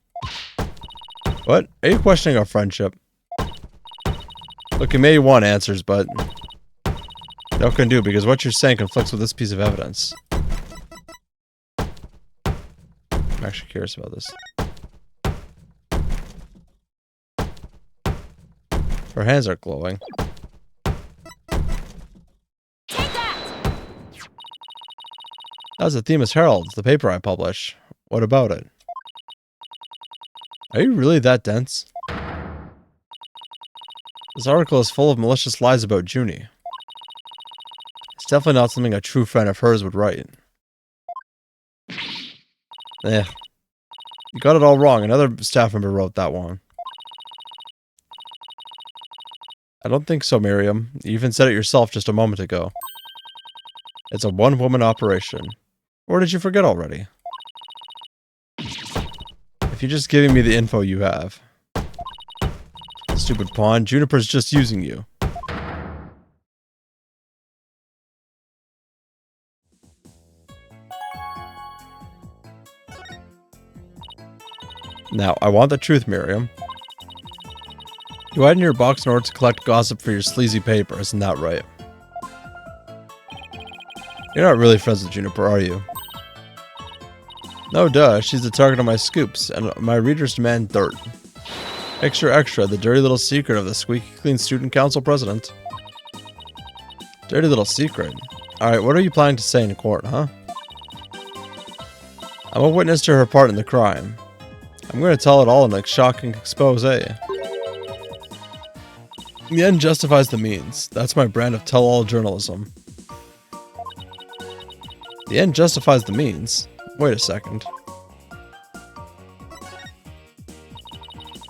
What? Are you questioning our friendship? Look, you may want answers, but no can do, because what you're saying conflicts with this piece of evidence. I'm actually curious about this. Her hands are glowing. Take that! That's the Themis Herald, the paper I publish. What about it? Are you really that dense? This article is full of malicious lies about Junie. It's definitely not something a true friend of hers would write. Eh. You got it all wrong. Another staff member wrote that one. I don't think so, Miriam. You even said it yourself just a moment ago. It's a one-woman operation. Or did you forget already? If you're just giving me the info you have. Stupid pawn, Juniper's just using you. Now, I want the truth, Miriam. You hide in your box in order to collect gossip for your sleazy paper, isn't that right? You're not really friends with Juniper, are you? No, duh, she's the target of my scoops, and my readers demand dirt. Extra extra, the dirty little secret of the squeaky clean student council president. Dirty little secret? Alright, what are you planning to say in court, huh? I'm a witness to her part in the crime. I'm going to tell it all in a shocking expose. The end justifies the means. That's my brand of tell-all journalism. The end justifies the means? Wait a second.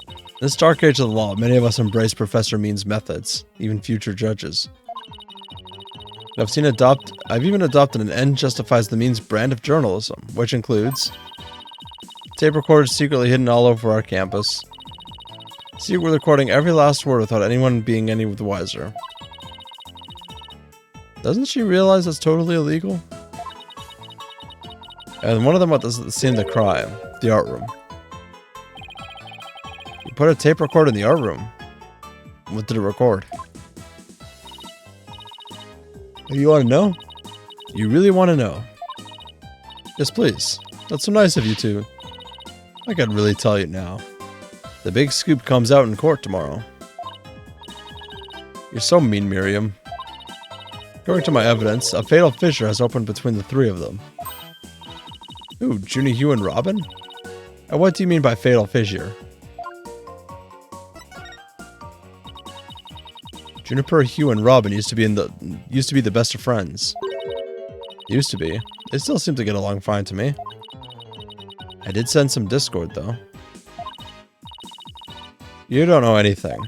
In this dark age of the law, many of us embrace Professor Mean's methods, even future judges. I've even adopted an end justifies the means brand of journalism, which includes tape recorders secretly hidden all over our campus. Secretly recording every last word without anyone being any the wiser. Doesn't she realize that's totally illegal? And one of them at the scene of the crime, the art room. You put a tape recorder in the art room. What did it record? You want to know? You really want to know? Yes, please. That's so nice of you two. I could really tell you now. The big scoop comes out in court tomorrow. You're so mean, Miriam. According to my evidence, a fatal fissure has opened between the three of them. Ooh, Junie, Hugh, and Robin? And what do you mean by fatal fissure? Juniper, Hugh, and Robin used to be the best of friends. Used to be. They still seem to get along fine to me. I did send some discord, though. You don't know anything.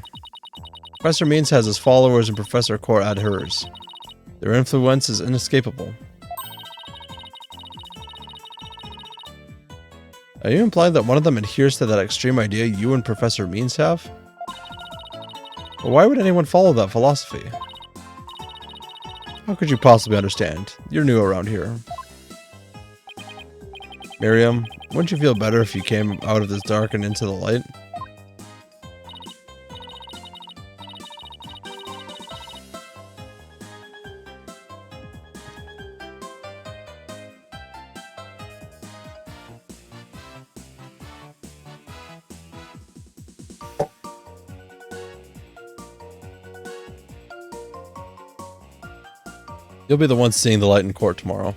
Professor Means has his followers and Professor Core had hers. Their influence is inescapable. Are you implying that one of them adheres to that extreme idea you and Professor Means have? But why would anyone follow that philosophy? How could you possibly understand? You're new around here. Miriam, wouldn't you feel better if you came out of this dark and into the light? You'll be the one seeing the light in court tomorrow.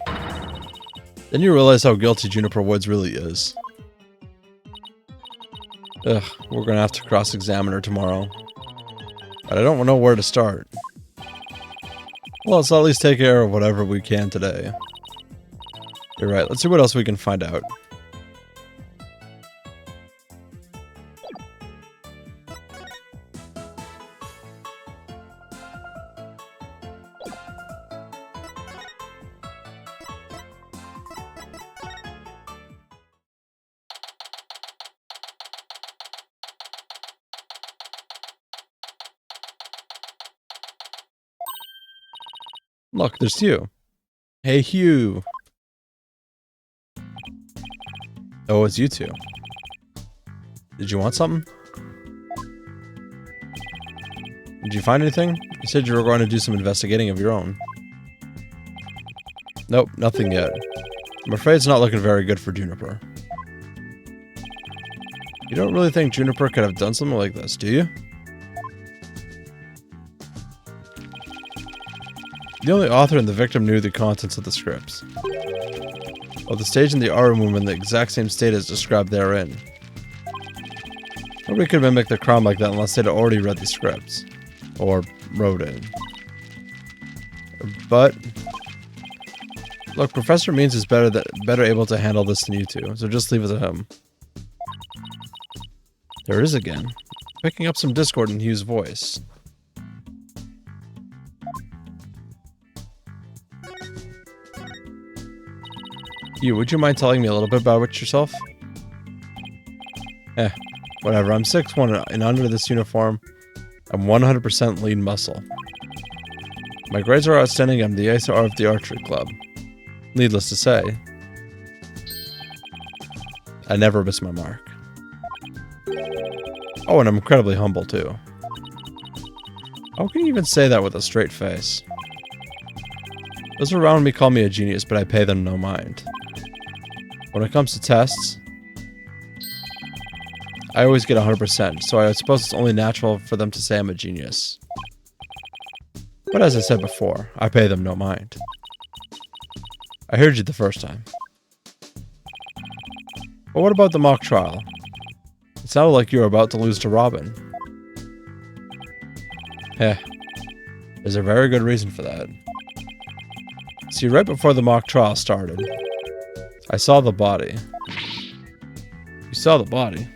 Then you realize how guilty Juniper Woods really is. Ugh, we're gonna have to cross-examine her tomorrow. But I don't know where to start. Well, let's at least take care of whatever we can today. You're right, let's see what else we can find out. Look, there's Hugh. Hey, Hugh. Oh, it's you two. Did you want something? Did you find anything? You said you were going to do some investigating of your own. Nope, nothing yet. I'm afraid it's not looking very good for Juniper. You don't really think Juniper could have done something like this, do you? The only author and the victim knew the contents of the scripts. Well, the stage in the art room in the exact same state as described therein. Nobody could mimic the crime like that unless they'd already read the scripts. Or wrote it. But Look, Professor Means is better able to handle this than you two, so just leave it to him. There it is again. Picking up some discord in Hugh's voice. Hugh, would you mind telling me a little bit about yourself? Whatever. I'm 6'1", and under this uniform, I'm 100% lean muscle. My grades are outstanding. I'm the ace of the archery club. Needless to say, I never miss my mark. Oh, and I'm incredibly humble, too. How can you even say that with a straight face? Those around me call me a genius, but I pay them no mind. When it comes to tests, I always get 100%, so I suppose it's only natural for them to say I'm a genius. But as I said before, I pay them no mind. I heard you the first time. But what about the mock trial? It sounded like you were about to lose to Robin. There's a very good reason for that. See, right before the mock trial started, I saw the body. You saw the body?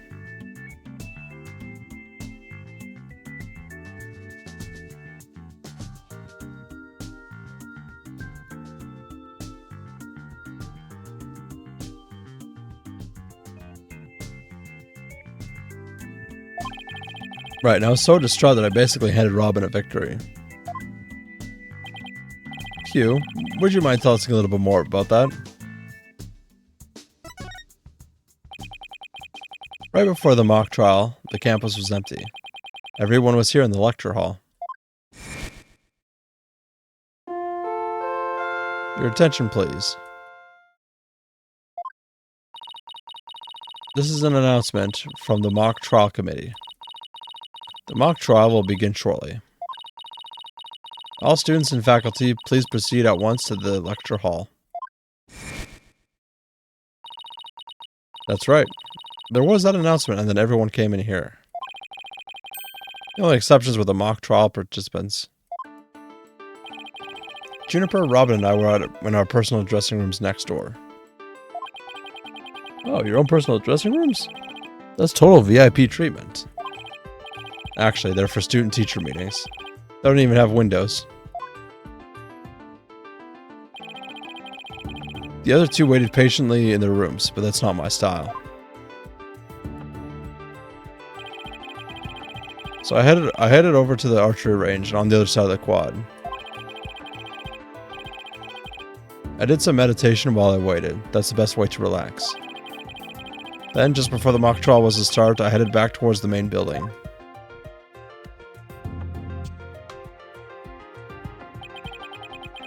Right, and I was so distraught that I basically handed Robin a victory. Hugh, would you mind telling us a little bit more about that? Right before the mock trial, the campus was empty. Everyone was here in the lecture hall. Your attention, please. This is an announcement from the mock trial committee. The mock trial will begin shortly. All students and faculty, please proceed at once to the lecture hall. That's right. There was that announcement, and then everyone came in here. The only exceptions were the mock trial participants. Juniper, Robin, and I were in our personal dressing rooms next door. Oh, your own personal dressing rooms? That's total VIP treatment. Actually, they're for student-teacher meetings. They don't even have windows. The other two waited patiently in their rooms, but that's not my style. So I headed over to the archery range on the other side of the quad. I did some meditation while I waited. That's the best way to relax. Then, just before the mock trial was to start, I headed back towards the main building.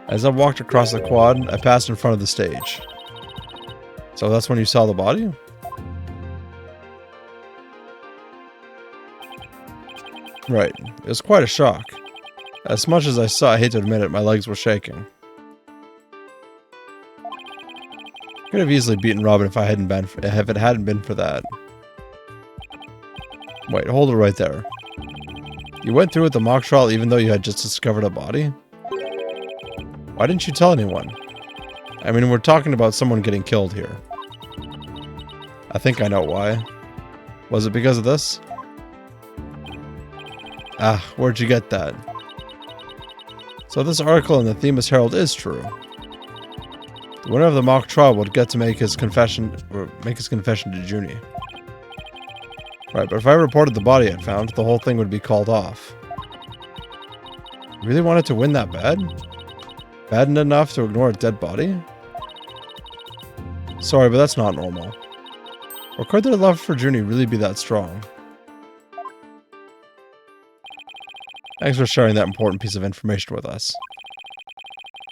As I walked across the quad, I passed in front of the stage. So that's when you saw the body? Right. It was quite a shock. As much as I saw, I hate to admit it, my legs were shaking. Could have easily beaten Robin if it hadn't been for that. Wait, hold it right there. You went through with the mock trial even though you had just discovered a body? Why didn't you tell anyone? I mean, we're talking about someone getting killed here. I think I know why. Was it because of this? Ah, where'd you get that? So this article in the Themis Herald is true. The winner of the mock trial would get to make his confession to Junie. Right, but if I reported the body I'd found, the whole thing would be called off. You really wanted to win that bad? Bad enough to ignore a dead body? Sorry, but that's not normal. Or could their love for Junie really be that strong? Thanks for sharing that important piece of information with us.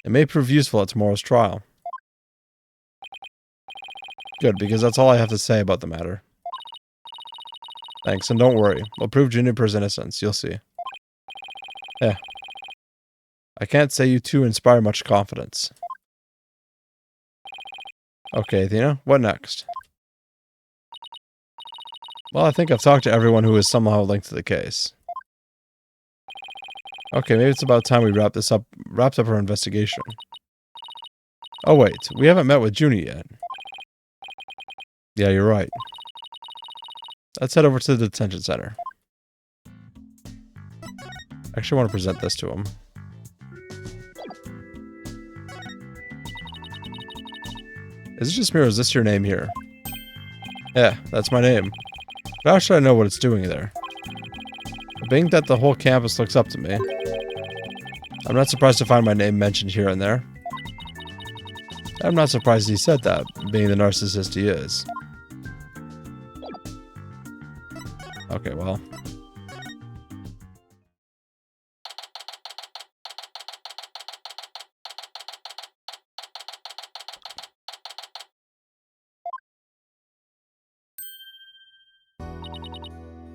It may prove useful at tomorrow's trial. Good, because that's all I have to say about the matter. Thanks, and don't worry. We'll prove Juniper's innocence, you'll see. Yeah. I can't say you two inspire much confidence. Okay, Athena, what next? Well, I think I've talked to everyone who is somehow linked to the case. Okay, maybe it's about time we wrapped up our investigation. Oh wait, we haven't met with Junie yet. Yeah, you're right. Let's head over to the detention center. I actually want to present this to him. Is it just me or is this your name here? Yeah, that's my name. But how should I know what it's doing there? Being that the whole campus looks up to me, I'm not surprised to find my name mentioned here and there. I'm not surprised he said that, being the narcissist he is. Okay, well.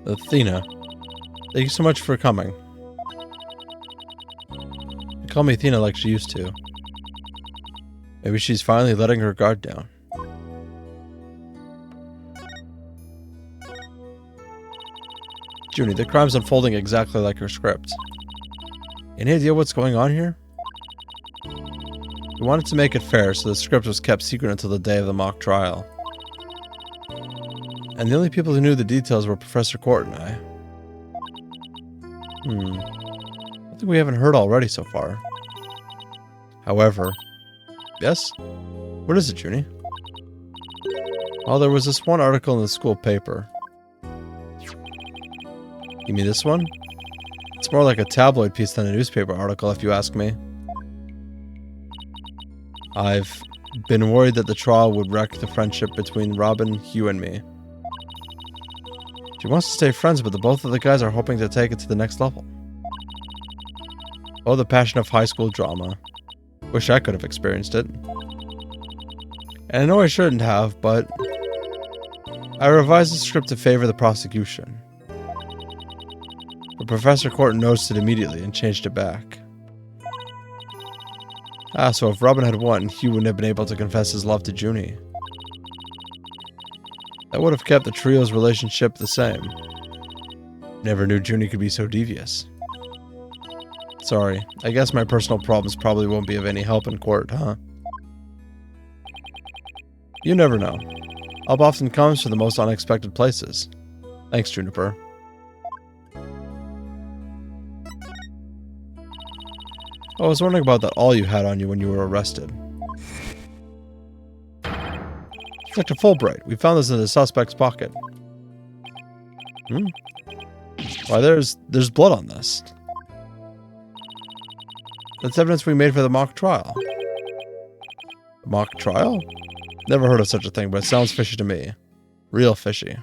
Athena, thank you so much for coming. You call me Athena like she used to. Maybe she's finally letting her guard down. Junie, the crime's unfolding exactly like her script. Any idea what's going on here? We wanted to make it fair, so the script was kept secret until the day of the mock trial. And the only people who knew the details were Professor Court and I. I think we haven't heard already so far. However... Yes? What is it, Junie? Oh, there was this one article in the school paper. You mean this one? It's more like a tabloid piece than a newspaper article, if you ask me. I've been worried that the trial would wreck the friendship between Robin, Hugh, and me. She wants to stay friends, but the both of the guys are hoping to take it to the next level. Oh, the passion of high school drama. Wish I could have experienced it. And I know I shouldn't have, but I revised the script to favor the prosecution. But Professor Court noticed it immediately and changed it back. So if Robin had won, Hugh wouldn't have been able to confess his love to Junie. That would have kept the trio's relationship the same. Never knew Junie could be so devious. Sorry, I guess my personal problems probably won't be of any help in court, huh? You never know. Help often comes from the most unexpected places. Thanks, Juniper. I was wondering about that all you had on you when you were arrested. Dr. Fulbright, we found this in the suspect's pocket. Why, there's blood on this. That's evidence we made for the mock trial. Mock trial? Never heard of such a thing, but it sounds fishy to me. Real fishy.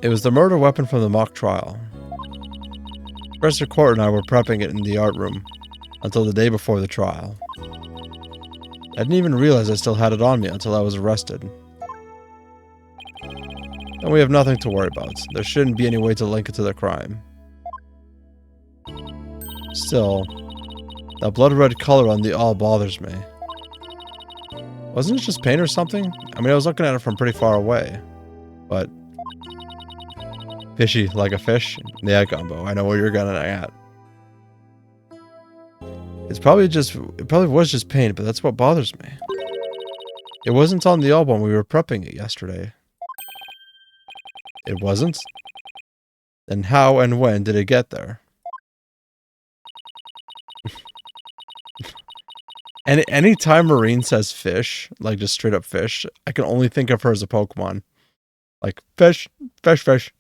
It was the murder weapon from the mock trial. Professor Court and I were prepping it in the art room until the day before the trial. I didn't even realize I still had it on me until I was arrested. And we have nothing to worry about. There shouldn't be any way to link it to the crime. Still, that blood-red color on the awl bothers me. Wasn't it just paint or something? I mean, I was looking at it from pretty far away. But... fishy like a fish? Yeah, Gumbo, I know where you're going at. It probably was just paint, but that's what bothers me. It wasn't on the album when we were prepping it yesterday. It wasn't? Then how and when did it get there? And anytime Marine says fish, like just straight up fish, I can only think of her as a Pokemon. Like, fish, fish, fish.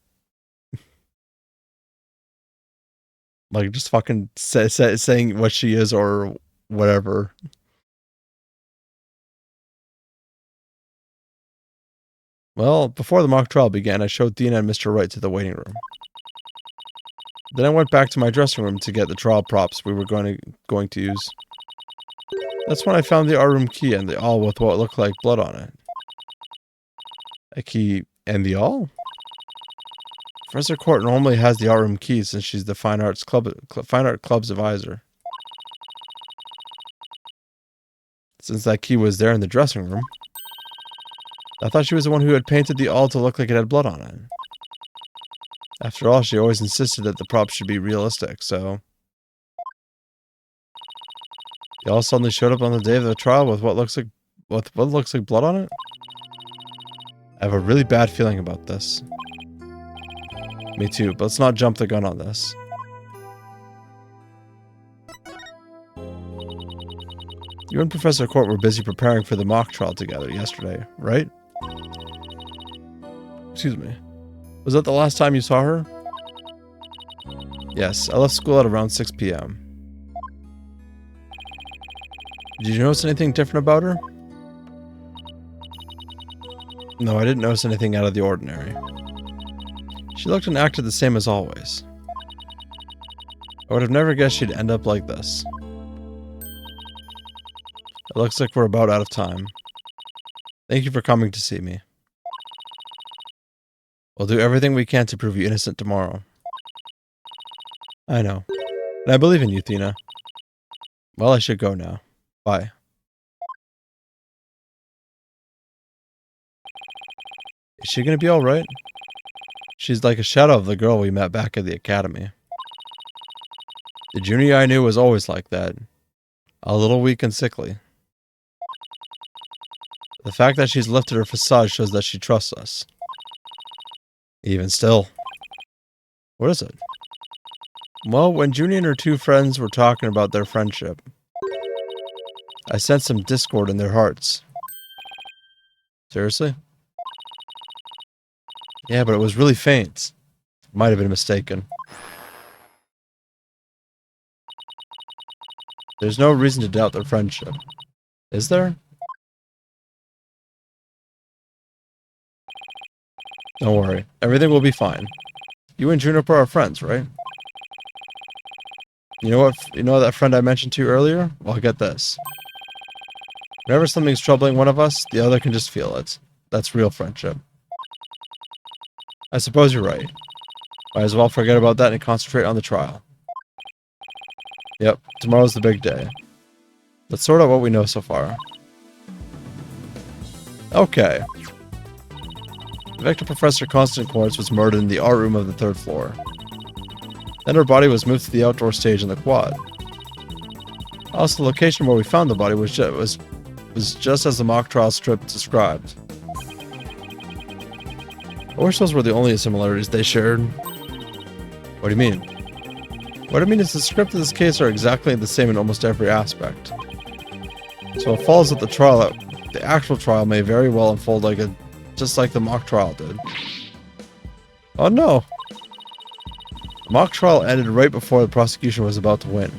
Like, just fucking saying what she is or whatever. Well, before the mock trial began, I showed Dina and Mr. Wright to the waiting room. Then I went back to my dressing room to get the trial props we were going to use. That's when I found the art room key and the awl with what looked like blood on it. A key and the awl? Professor Court normally has the art room key since she's the Fine Art Club's advisor. Since that key was there in the dressing room, I thought she was the one who had painted the awl to look like it had blood on it. After all, she always insisted that the props should be realistic, so... Y'all suddenly showed up on the day of the trial with what looks like blood on it? I have a really bad feeling about this. Me too, but let's not jump the gun on this. You and Professor Court were busy preparing for the mock trial together yesterday, right? Excuse me. Was that the last time you saw her? Yes, I left school at around 6 p.m. Did you notice anything different about her? No, I didn't notice anything out of the ordinary. She looked and acted the same as always. I would have never guessed she'd end up like this. It looks like we're about out of time. Thank you for coming to see me. We'll do everything we can to prove you innocent tomorrow. I know. And I believe in you, Thena. Well, I should go now. Bye. Is she gonna be alright? She's like a shadow of the girl we met back at the academy. The junior I knew was always like that. A little weak and sickly. The fact that she's lifted her facade shows that she trusts us. Even still. What is it? Well, when Junie and her two friends were talking about their friendship, I sensed some discord in their hearts. Seriously? Yeah, but it was really faint. Might have been mistaken. There's no reason to doubt their friendship. Is there? Don't worry. Everything will be fine. You and Juniper are friends, right? You know what? You know that friend I mentioned to you earlier? Well, get this. Whenever something's troubling one of us, the other can just feel it. That's real friendship. I suppose you're right. Might as well forget about that and concentrate on the trial. Yep, tomorrow's the big day. Let's sort out what we know so far. Okay. Victor Professor Constant Quartz was murdered in the art room of the 3rd floor. Then her body was moved to the outdoor stage in the quad. Also, the location where we found the body was just as the mock trial strip described. I wish those were the only similarities they shared. What do you mean? What I mean is the script of this case are exactly the same in almost every aspect. So it follows that the actual trial may very well unfold just like the mock trial did. Oh no! The mock trial ended right before the prosecution was about to win.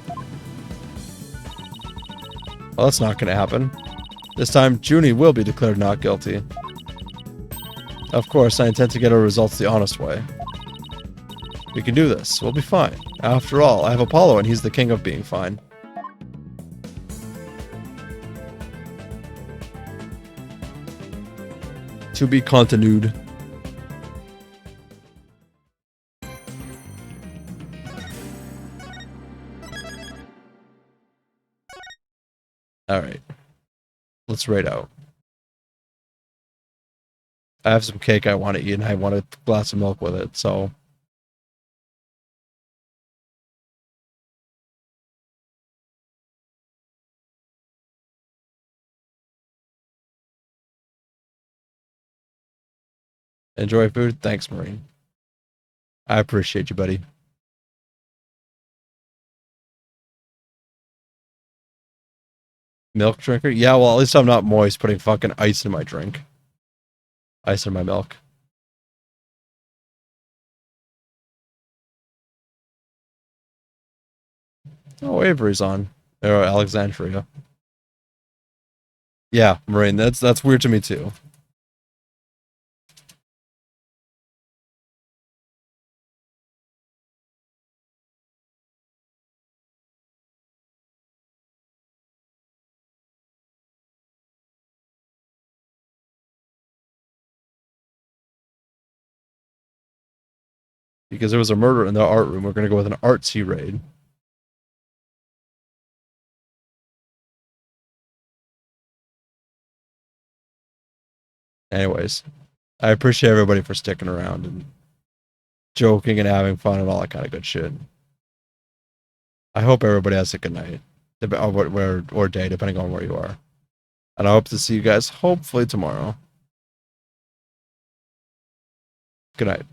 Well, that's not going to happen. This time, Junie will be declared not guilty. Of course, I intend to get our results the honest way. We can do this. We'll be fine. After all, I have Apollo and he's the king of being fine. To be continued. Alright. Let's raid out. I have some cake I want to eat and I want a glass of milk with it, so... Enjoy food? Thanks, Marine. I appreciate you, buddy. Milk drinker? Yeah, well, at least I'm not moist putting fucking ice in my drink. Ice in my milk. Oh, Avery's on. Or Alexandria. Yeah, Marine, that's weird to me too. Because there was a murder in the art room, we're gonna go with an artsy raid. Anyways, I appreciate everybody for sticking around and joking and having fun and all that kind of good shit. I hope everybody has a good night. or day, depending on where you are. And I hope to see you guys hopefully tomorrow. Good night.